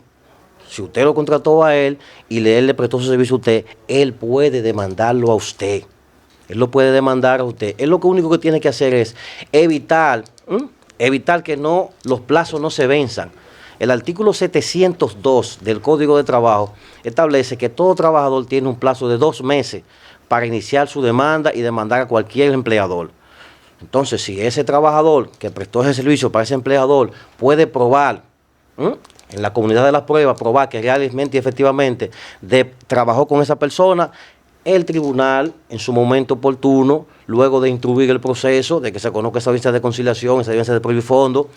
si usted lo contrató a él y él le prestó su servicio a usted, él puede demandarlo a usted. Él lo puede demandar a usted. Él lo único que tiene que hacer es evitar que los plazos no se venzan. El artículo 702 del Código de Trabajo establece que todo trabajador tiene un plazo de 2 meses para iniciar su demanda y demandar a cualquier empleador. Entonces, si ese trabajador que prestó ese servicio para ese empleador puede probar, en la comunidad de las pruebas, probar que realmente y efectivamente trabajó con esa persona, el tribunal, en su momento oportuno, luego de instruir el proceso, de que se conozca esa audiencia de conciliación, esa audiencia de prohibifondo,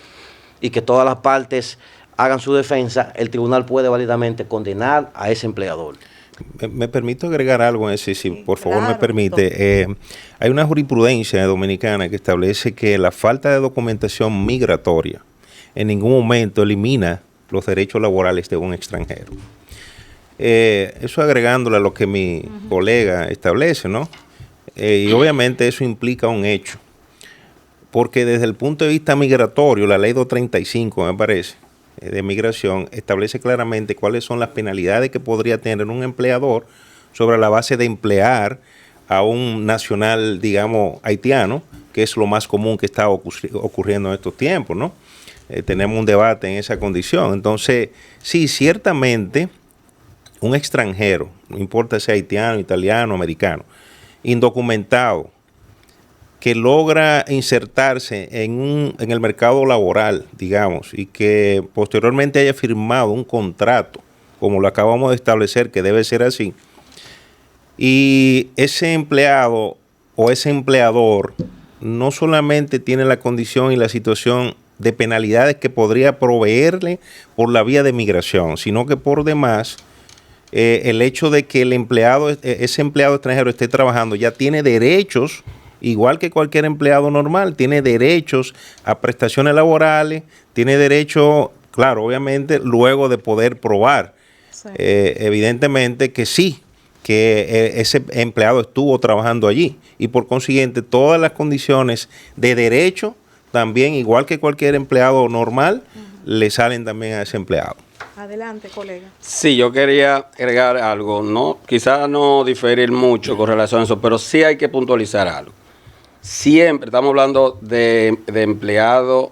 y que todas las partes hagan su defensa, el tribunal puede válidamente condenar a ese empleador. Me permito agregar algo en ese, si por favor me permite. Hay una jurisprudencia dominicana que establece que la falta de documentación migratoria en ningún momento elimina los derechos laborales de un extranjero. Eso agregándole a lo que mi colega establece, ¿no? Y obviamente eso implica un hecho, porque desde el punto de vista migratorio, la ley 235, me parece, de migración, establece claramente cuáles son las penalidades que podría tener un empleador sobre la base de emplear a un nacional, digamos, haitiano, que es lo más común que está ocurriendo en estos tiempos, ¿no? Tenemos un debate en esa condición. Entonces, sí, ciertamente, un extranjero, no importa si es haitiano, italiano, americano, indocumentado, que logra insertarse en el mercado laboral, digamos, y que posteriormente haya firmado un contrato, como lo acabamos de establecer, que debe ser así, y ese empleado o ese empleador no solamente tiene la condición y la situación de penalidades que podría proveerle por la vía de migración, sino que por demás, el hecho de que ese empleado extranjero esté trabajando ya tiene derechos, igual que cualquier empleado normal, tiene derechos a prestaciones laborales, tiene derecho, claro, obviamente, luego de poder probar, evidentemente que sí, que ese empleado estuvo trabajando allí y por consiguiente todas las condiciones de derecho también, igual que cualquier empleado normal, le salen también a ese empleado. Adelante, colega. Sí, yo quería agregar algo, no, quizás no diferir mucho con relación a eso, pero sí hay que puntualizar algo. Siempre estamos hablando de empleados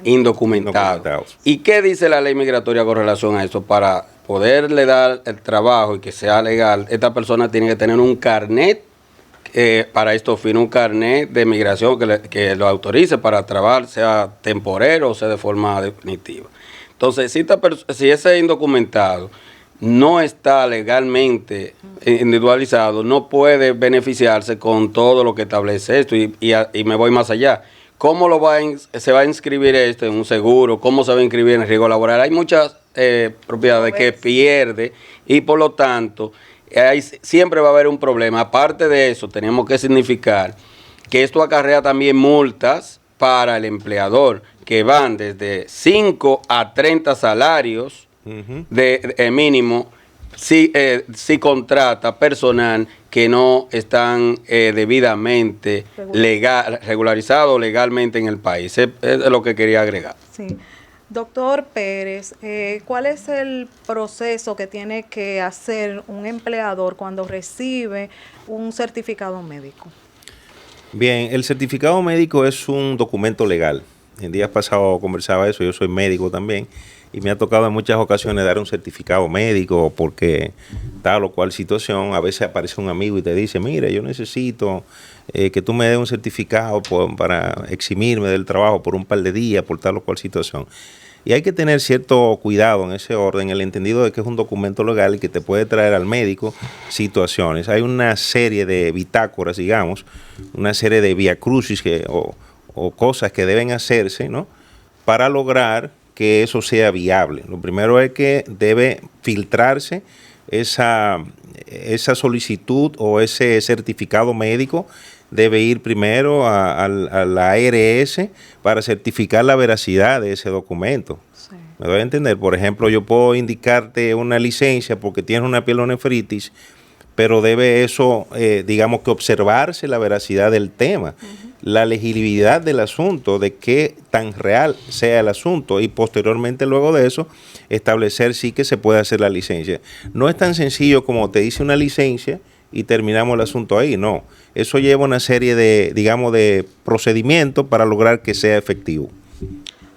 indocumentados. ¿Y qué dice la ley migratoria con relación a eso? Para poderle dar el trabajo y que sea legal, esta persona tiene que tener un carnet, para estos fines, un carnet de migración que lo autorice para trabajar, sea temporero o sea de forma definitiva. Entonces, si ese indocumentado no está legalmente individualizado, no puede beneficiarse con todo lo que establece esto. Y me voy más allá. ¿Cómo se va a inscribir esto en un seguro? ¿Cómo se va a inscribir en el riesgo laboral? Hay muchas propiedades que pierde y por lo tanto siempre va a haber un problema. Aparte de eso, tenemos que significar que esto acarrea también multas para el empleador, que van desde 5 a 30 salarios de mínimo si contrata personal que no están debidamente regularizado legalmente en el país. Es lo que quería agregar. Sí. Doctor Pérez, ¿cuál es el proceso que tiene que hacer un empleador cuando recibe un certificado médico? Bien, el certificado médico es un documento legal. En días pasados conversaba eso, yo soy médico también, y me ha tocado en muchas ocasiones dar un certificado médico porque tal o cual situación, a veces aparece un amigo y te dice, mira, yo necesito que tú me des un certificado para eximirme del trabajo por un par de días, por tal o cual situación. Y hay que tener cierto cuidado en ese orden, el entendido de que es un documento legal y que te puede traer al médico situaciones. Hay una serie de bitácoras, digamos, una serie de viacrucis o cosas que deben hacerse, ¿no?, para lograr que eso sea viable. Lo primero es que debe filtrarse esa solicitud o ese certificado médico, debe ir primero a la ARS para certificar la veracidad de ese documento. Sí. ¿Me doy a entender? Por ejemplo, yo puedo indicarte una licencia porque tienes una pielonefritis, pero debe eso, digamos que observarse la veracidad del tema, la legibilidad del asunto, de qué tan real sea el asunto y posteriormente luego de eso establecer sí que se puede hacer la licencia. No es tan sencillo como te dice una licencia y terminamos el asunto ahí, no. Eso lleva una serie de, digamos, de procedimientos para lograr que sea efectivo.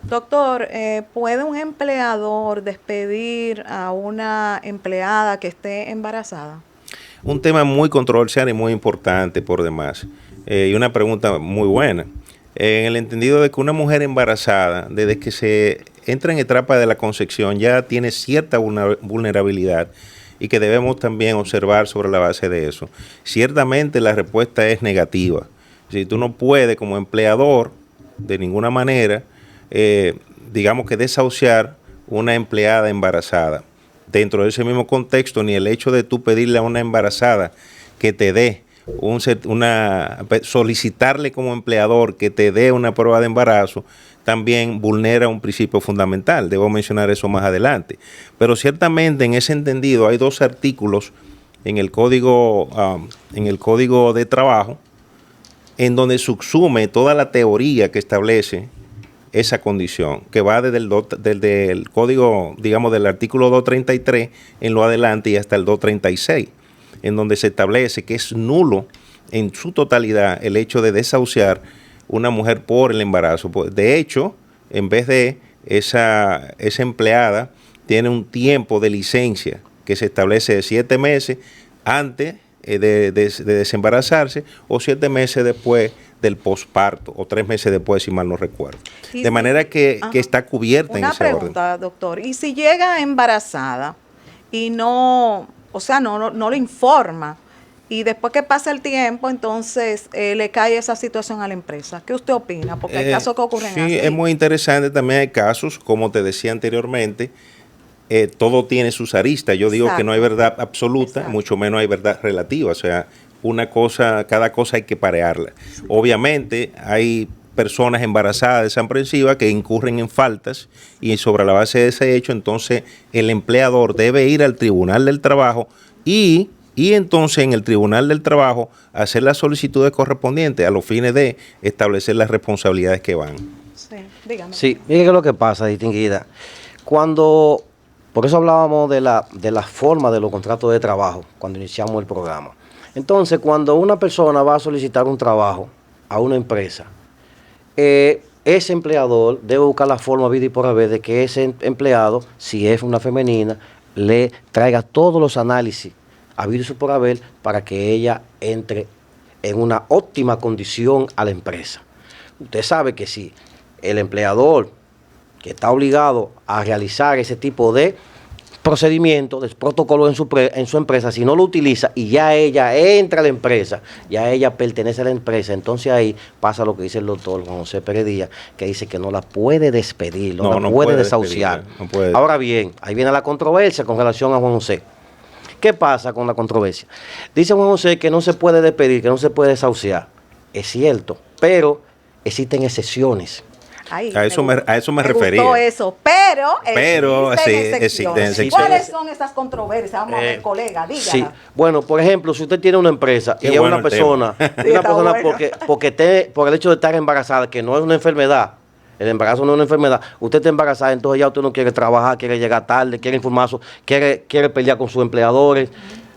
Doctor, ¿puede un empleador despedir a una empleada que esté embarazada? Un tema muy controversial y muy importante por demás. Y una pregunta muy buena. En el entendido de que una mujer embarazada, desde que se entra en etapa de la concepción, ya tiene cierta vulnerabilidad y que debemos también observar sobre la base de eso. Ciertamente la respuesta es negativa. Si tú no puedes como empleador, de ninguna manera, digamos que desahuciar una empleada embarazada. Dentro de ese mismo contexto, ni el hecho de tú pedirle a una embarazada que te dé solicitarle como empleador que te dé una prueba de embarazo, también vulnera un principio fundamental. Debo mencionar eso más adelante. Pero ciertamente en ese entendido hay dos artículos en el Código de Trabajo en donde subsume toda la teoría que establece esa condición, que va desde el código, digamos, del artículo 233 en lo adelante y hasta el 236. en donde se esa que es nulo en su totalidad el hecho de desahuciar una mujer por el embarazo. De hecho, en vez de esa empleada tiene un tiempo de licencia que se establece de 7 meses antes de desembarazarse o 7 meses después del posparto o 3 meses después, si mal no recuerdo. De manera que está cubierta en ese orden. Una pregunta, doctor. ¿Y si llega embarazada y no le informa y después que pasa el tiempo, entonces le cae esa situación a la empresa? ¿Qué usted opina? Porque hay casos que ocurren así. Sí, es muy interesante. También hay casos, como te decía anteriormente, todo tiene sus aristas. Yo digo que no hay verdad absoluta, mucho menos hay verdad relativa. O sea, cada cosa hay que parearla. Obviamente hay personas embarazadas desaprensivas que incurren en faltas y sobre la base de ese hecho, entonces el empleador debe ir al Tribunal del Trabajo y entonces en el Tribunal del Trabajo hacer las solicitudes correspondientes a los fines de establecer las responsabilidades que van. Sí, dígame. Sí, mire qué es lo que pasa, distinguida. Por eso hablábamos de la forma de los contratos de trabajo cuando iniciamos el programa. Entonces, cuando una persona va a solicitar un trabajo a una empresa, ese empleador debe buscar la forma vida y por haber de que ese empleado, si es una femenina, le traiga todos los análisis habido y por haber para que ella entre en una óptima condición a la empresa. Usted sabe que si el empleador que está obligado a realizar ese tipo de procedimiento, de protocolo en su empresa, si no lo utiliza y ya ella entra a la empresa, ya ella pertenece a la empresa, entonces ahí pasa lo que dice el doctor Juan José Pérez Díaz, que dice que no la puede despedir, no la puede desahuciar. No puede. Ahora bien, ahí viene la controversia con relación a Juan José. ¿Qué pasa con la controversia? Dice Juan José que no se puede despedir, que no se puede desahuciar. Es cierto, pero existen excepciones. A eso me refería. Gustó eso, pero existen excepciones. ¿Cuáles son esas controversias? Vamos a ver, colega, dígala. Sí. Bueno, por ejemplo, si usted tiene una empresa y es una persona, por el hecho de estar embarazada, que no es una enfermedad, el embarazo no es una enfermedad, usted está embarazada, entonces ya usted no quiere trabajar, quiere llegar tarde, quiere informarse, quiere pelear con sus empleadores,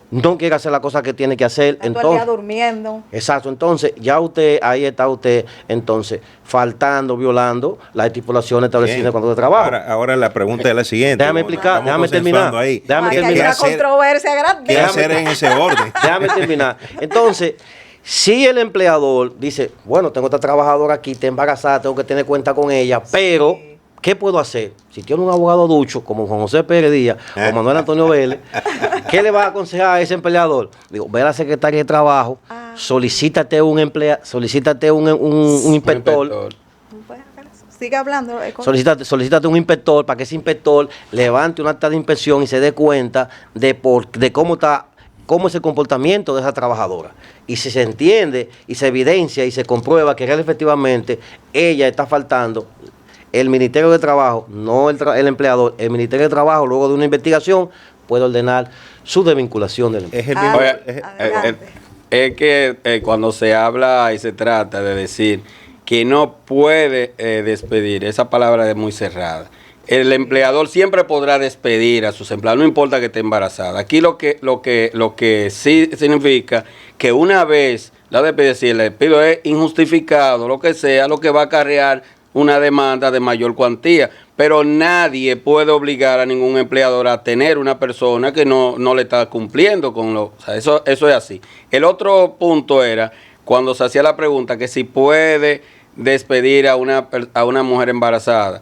no quiere hacer la cosa que tiene que hacer. Entonces, durmiendo. Exacto, entonces ya ahí está usted entonces faltando, violando las estipulaciones establecidas en el contrato de trabajo. Ahora la pregunta es la siguiente. Déjame explicar, déjame terminar. Hay una controversia grande. ¿Qué hacer en ese orden? Déjame terminar. Entonces, si el empleador dice, bueno, tengo esta trabajadora aquí, está embarazada, tengo que tener cuenta con ella, pero ¿qué puedo hacer? Si tiene un abogado ducho como Juan José Pérez Díaz o Manuel Antonio Vélez, ¿qué le va a aconsejar a ese empleador? Digo, ve a la Secretaría de Trabajo, solicítate un inspector. Siga hablando. Solicítate un inspector para que ese inspector levante un acta de inspección y se dé cuenta de cómo es el comportamiento de esa trabajadora. Y si se entiende y se evidencia y se comprueba que real efectivamente ella está faltando, el Ministerio de Trabajo, no el empleador, el Ministerio de Trabajo, luego de una investigación, puede ordenar su desvinculación del empleado. Es que cuando se habla y se trata de decir que no puede despedir, esa palabra es muy cerrada. El empleador siempre podrá despedir a sus empleados, no importa que esté embarazada. Aquí lo que sí significa que una vez la despide, si el despido es injustificado, lo que sea, lo que va a acarrear una demanda de mayor cuantía, pero nadie puede obligar a ningún empleador a tener una persona que no le está cumpliendo con lo... O sea, eso es así. El otro punto era, cuando se hacía la pregunta, que si puede despedir a una mujer embarazada.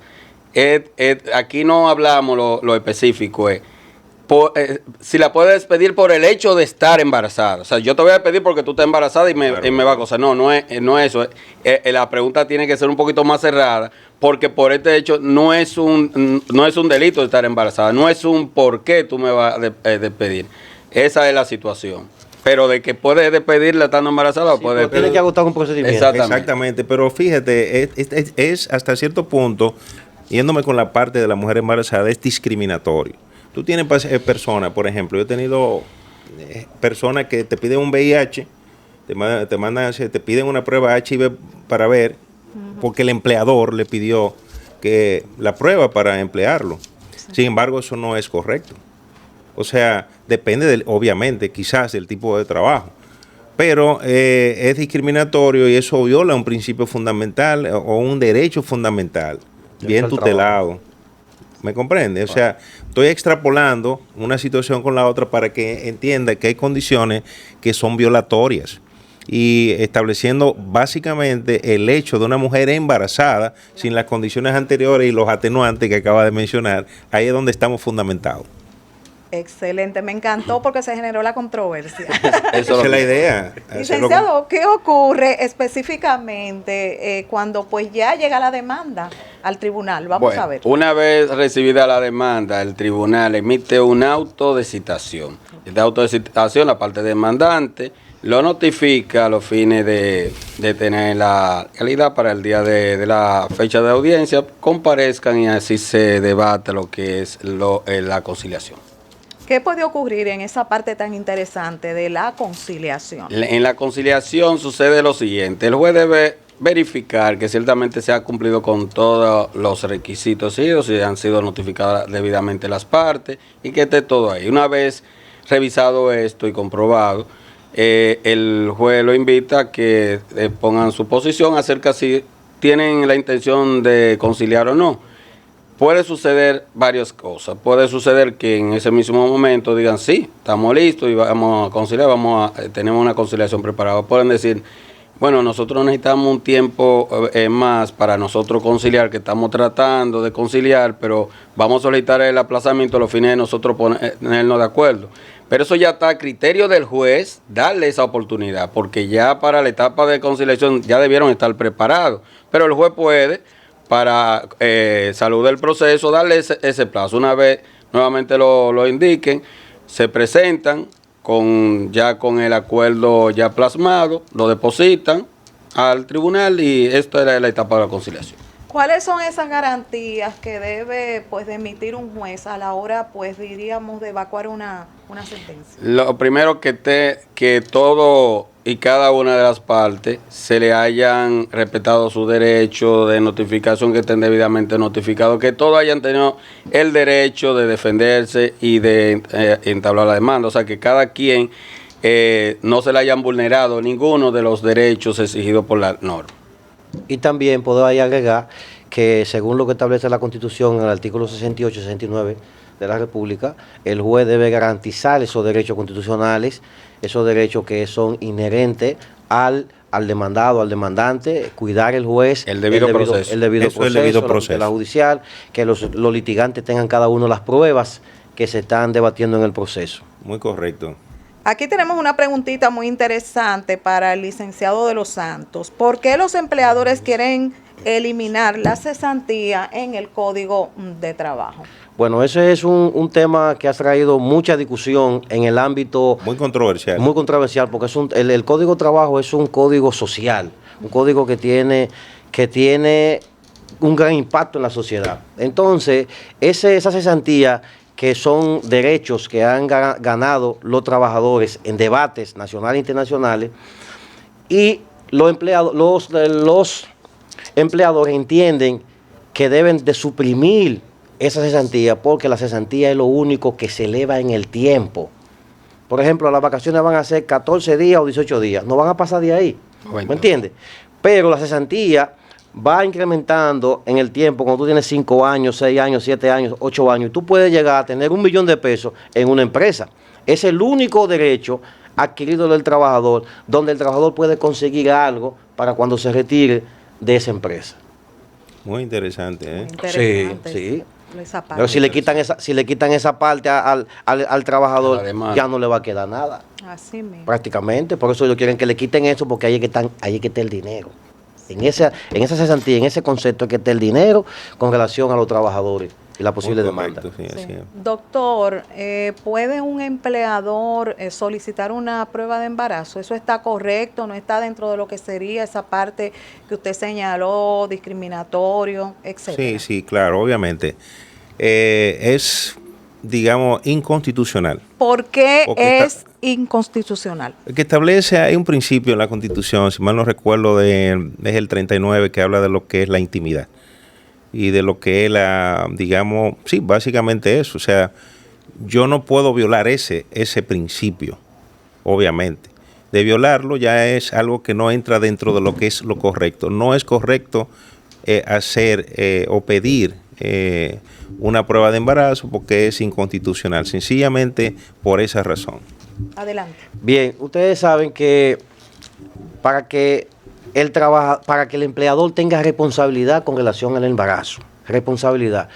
Aquí no hablamos lo específico, si la puede despedir por el hecho de estar embarazada. O sea, yo te voy a despedir porque tú estás embarazada y me va a acosar. No es eso. La pregunta tiene que ser un poquito más cerrada, porque por este hecho no es un delito de estar embarazada. No es un por qué tú me vas a despedir. Esa es la situación. Pero de que puedes despedirla estando embarazada, puede. Tiene que agotar un procedimiento. Exactamente. Pero fíjate, es hasta cierto punto, yéndome con la parte de la mujer embarazada, es discriminatorio. Tú tienes personas, por ejemplo, yo he tenido personas que te piden un VIH, te piden una prueba HIV para ver, porque el empleador le pidió que la prueba para emplearlo. Sin embargo, eso no es correcto. O sea, depende, obviamente, quizás del tipo de trabajo. Pero es discriminatorio y eso viola un principio fundamental o un derecho fundamental, bien tutelado. ¿Me comprende? O sea, estoy extrapolando una situación con la otra para que entienda que hay condiciones que son violatorias y estableciendo básicamente el hecho de una mujer embarazada sin las condiciones anteriores y los atenuantes que acaba de mencionar. Ahí es donde estamos fundamentados. Excelente, me encantó porque se generó la controversia. Esa es la idea. Licenciado, ¿qué ocurre específicamente cuando pues ya llega la demanda al tribunal? Vamos a ver. Una vez recibida la demanda, el tribunal emite un auto de citación. El auto de citación, la parte demandante, lo notifica a los fines de tener la calidad para el día de la fecha de audiencia, comparezcan y así se debate lo que es la conciliación. ¿Qué puede ocurrir en esa parte tan interesante de la conciliación? En la conciliación sucede lo siguiente: el juez debe verificar que ciertamente se ha cumplido con todos los requisitos, si han sido notificadas debidamente las partes y que esté todo ahí. Una vez revisado esto y comprobado, el juez lo invita a que pongan su posición acerca si tienen la intención de conciliar o no. Puede suceder varias cosas. Puede suceder que en ese mismo momento digan, sí, estamos listos y vamos a conciliar, tenemos una conciliación preparada. Pueden decir, bueno, nosotros necesitamos un tiempo más para nosotros conciliar, que estamos tratando de conciliar, pero vamos a solicitar el aplazamiento a los fines de nosotros ponernos de acuerdo. Pero eso ya está a criterio del juez darle esa oportunidad, porque ya para la etapa de conciliación ya debieron estar preparados. Pero el juez puede, para salud del proceso, darle ese plazo. Una vez nuevamente lo indiquen, se presentan con el acuerdo ya plasmado, lo depositan al tribunal y esto era la etapa de la conciliación. ¿Cuáles son esas garantías que debe pues de emitir un juez a la hora pues diríamos de evacuar una sentencia? Lo primero que todo y cada una de las partes se le hayan respetado su derecho de notificación, que estén debidamente notificados, que todos hayan tenido el derecho de defenderse y de entablar la demanda. O sea, que cada quien no se le hayan vulnerado ninguno de los derechos exigidos por la norma. Y también puedo ahí agregar que según lo que establece la Constitución en el artículo 68 y 69 de la República, el juez debe garantizar esos derechos constitucionales, esos derechos que son inherentes al demandado, al demandante, cuidar el juez, el debido proceso, la judicial, que los litigantes tengan cada uno las pruebas que se están debatiendo en el proceso. Muy correcto. Aquí tenemos una preguntita muy interesante para el licenciado de los Santos. ¿Por qué los empleadores quieren eliminar la cesantía en el Código de Trabajo? Bueno, ese es un tema que ha traído mucha discusión en el ámbito... Muy controversial. Muy controversial, porque el Código de Trabajo es un código social, un código que tiene un gran impacto en la sociedad. Entonces, esa cesantía, que son derechos que han ganado los trabajadores en debates nacionales e internacionales, y los empleadores entienden que deben de suprimir esa cesantía, porque la cesantía es lo único que se eleva en el tiempo. Por ejemplo, las vacaciones van a ser 14 días o 18 días, no van a pasar de ahí, ¿me entiendes? Pero la cesantía va incrementando en el tiempo. Cuando tú tienes 5 años, 6 años, 7 años, 8 años, tú puedes llegar a tener $1 millón de pesos en una empresa. Es el único derecho adquirido del trabajador, donde el trabajador puede conseguir algo para cuando se retire de esa empresa. Muy interesante, ¿eh? Interesante. Sí. Pero si le quitan esa parte al trabajador, ya no le va a quedar nada. Así mismo. Prácticamente. Por eso ellos quieren que le quiten eso, porque ahí es que está el dinero. En esa cesantía, en ese concepto que está el dinero con relación a los trabajadores y la posible demanda. Sí. Doctor, ¿puede un empleador solicitar una prueba de embarazo? ¿Eso está correcto? ¿No está dentro de lo que sería esa parte que usted señaló, discriminatorio, etcétera? Sí, claro, obviamente. Es, digamos, inconstitucional. ¿Por qué es inconstitucional? Que establece, hay un principio en la Constitución, si mal no recuerdo, es el 39, que habla de lo que es la intimidad y de lo que es digamos, sí, básicamente eso. O sea, yo no puedo violar ese principio, obviamente. De violarlo ya es algo que no entra dentro de lo que es lo correcto. No es correcto hacer o pedir una prueba de embarazo porque es inconstitucional, sencillamente por esa razón. Adelante. Bien, ustedes saben que para que el empleador tenga responsabilidad con relación al embarazo, responsabilidad,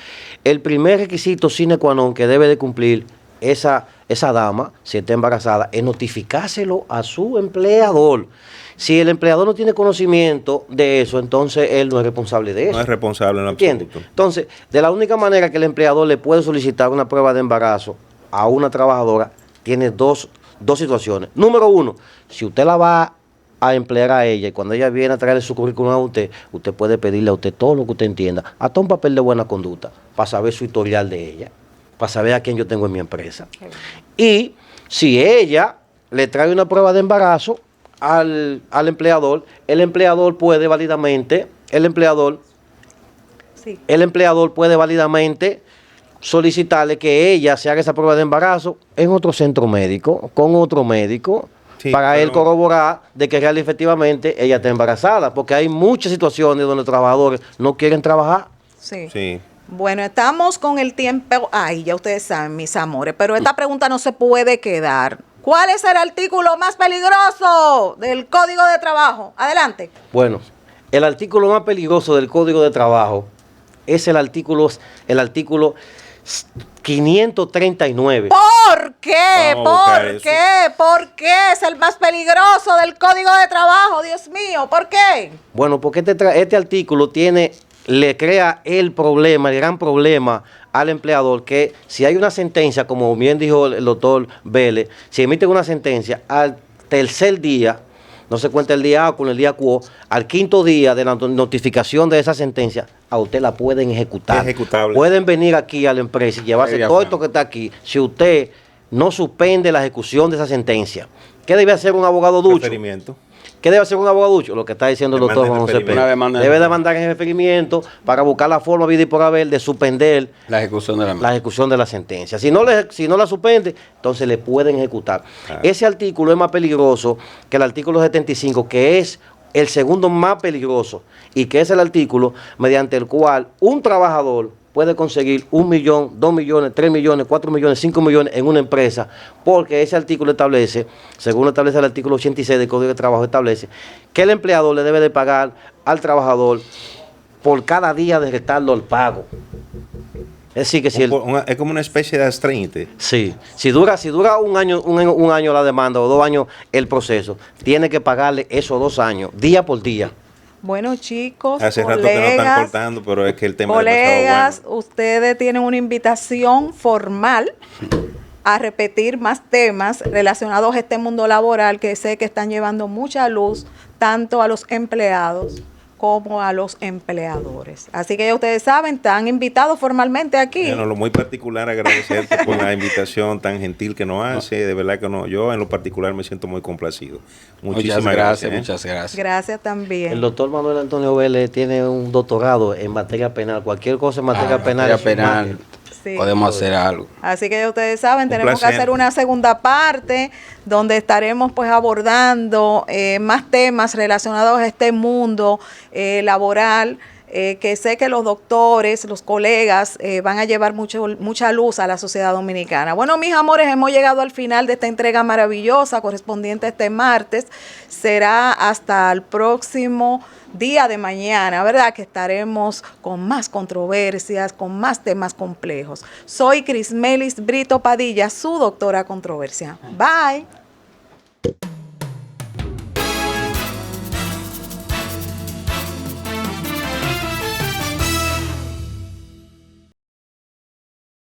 el primer requisito sine qua non que debe de cumplir esa dama, si está embarazada, es notificárselo a su empleador. Si el empleador no tiene conocimiento de eso, entonces él no es responsable de eso. No es responsable en lo ¿Entiende? absoluto. Entonces, de la única manera que el empleador le puede solicitar una prueba de embarazo a una trabajadora, tiene dos situaciones. Número uno, si usted la va a emplear a ella y cuando ella viene a traerle su currículum a usted puede pedirle a usted todo lo que usted entienda, hasta un papel de buena conducta, para saber su historial de ella, para saber a quién yo tengo en mi empresa. Y si ella le trae una prueba de embarazo al empleador, el empleador puede válidamente, solicitarle que ella se haga esa prueba de embarazo en otro centro médico, con otro médico, para él corroborar de que real y efectivamente ella está embarazada, porque hay muchas situaciones donde los trabajadores no quieren trabajar. Sí. Bueno, estamos con el tiempo. Ay, ya ustedes saben, mis amores, pero esta pregunta no se puede quedar. ¿Cuál es el artículo más peligroso del Código de Trabajo? Adelante. Bueno, el artículo más peligroso del Código de Trabajo es el artículo 539. ¿Por qué? ¿Por qué es el más peligroso del Código de Trabajo? Dios mío, ¿por qué? Bueno, porque este artículo le crea el gran problema al empleador, que si hay una sentencia, como bien dijo el doctor Vélez, si emiten una sentencia al tercer día, no se cuenta el día A con el día Q, al quinto día de la notificación de esa sentencia, a usted la pueden ejecutar. Ejecutable. Pueden venir aquí a la empresa y llevarse todo esto que está aquí, si usted no suspende la ejecución de esa sentencia. ¿Qué debe hacer un abogado ducho? Referimiento. ¿Qué debe hacer un abogado ducho? Lo que está diciendo el doctor Juan José Pérez. Debe demandar en referimiento para buscar la forma vida y por haber de suspender la ejecución de la sentencia. Si no la suspende, entonces le pueden ejecutar. Ese artículo es más peligroso que el artículo 75, que es el segundo más peligroso, y que es el artículo mediante el cual un trabajador puede conseguir 1 millón, 2 millones, 3 millones, 4 millones, 5 millones en una empresa, porque ese artículo establece, según establece el artículo 86 del Código de Trabajo, establece que el empleador le debe de pagar al trabajador por cada día de retardo al pago. Es decir, que es como una especie de astreinte. Sí, si dura un año la demanda o 2 años el proceso, tiene que pagarle esos 2 años, día por día. Bueno, chicos, hace rato que no están cortando, pero es que el tema es demasiado bueno. Ustedes tienen una invitación formal a repetir más temas relacionados a este mundo laboral, que sé que están llevando mucha luz tanto a los empleados como a los empleadores. Así que ya ustedes saben, están invitados formalmente aquí. Bueno, lo muy particular, agradecerte por la invitación tan gentil que nos hace. De verdad que yo en lo particular me siento muy complacido. Muchísimas gracias. Muchas gracias. Gracias también. El doctor Manuel Antonio Vélez tiene un doctorado en materia penal. Cualquier cosa en materia penal. Sí. Podemos hacer algo. Así que ya ustedes saben, tenemos que hacer una segunda parte donde estaremos pues abordando más temas relacionados a este mundo laboral, que sé que los doctores, los colegas van a llevar mucha luz a la sociedad dominicana. Bueno, mis amores, hemos llegado al final de esta entrega maravillosa correspondiente a este martes. Será hasta el próximo día de mañana, ¿verdad? Que estaremos con más controversias, con más temas complejos. Soy Crismelis Brito Padilla, su doctora controversia. Bye.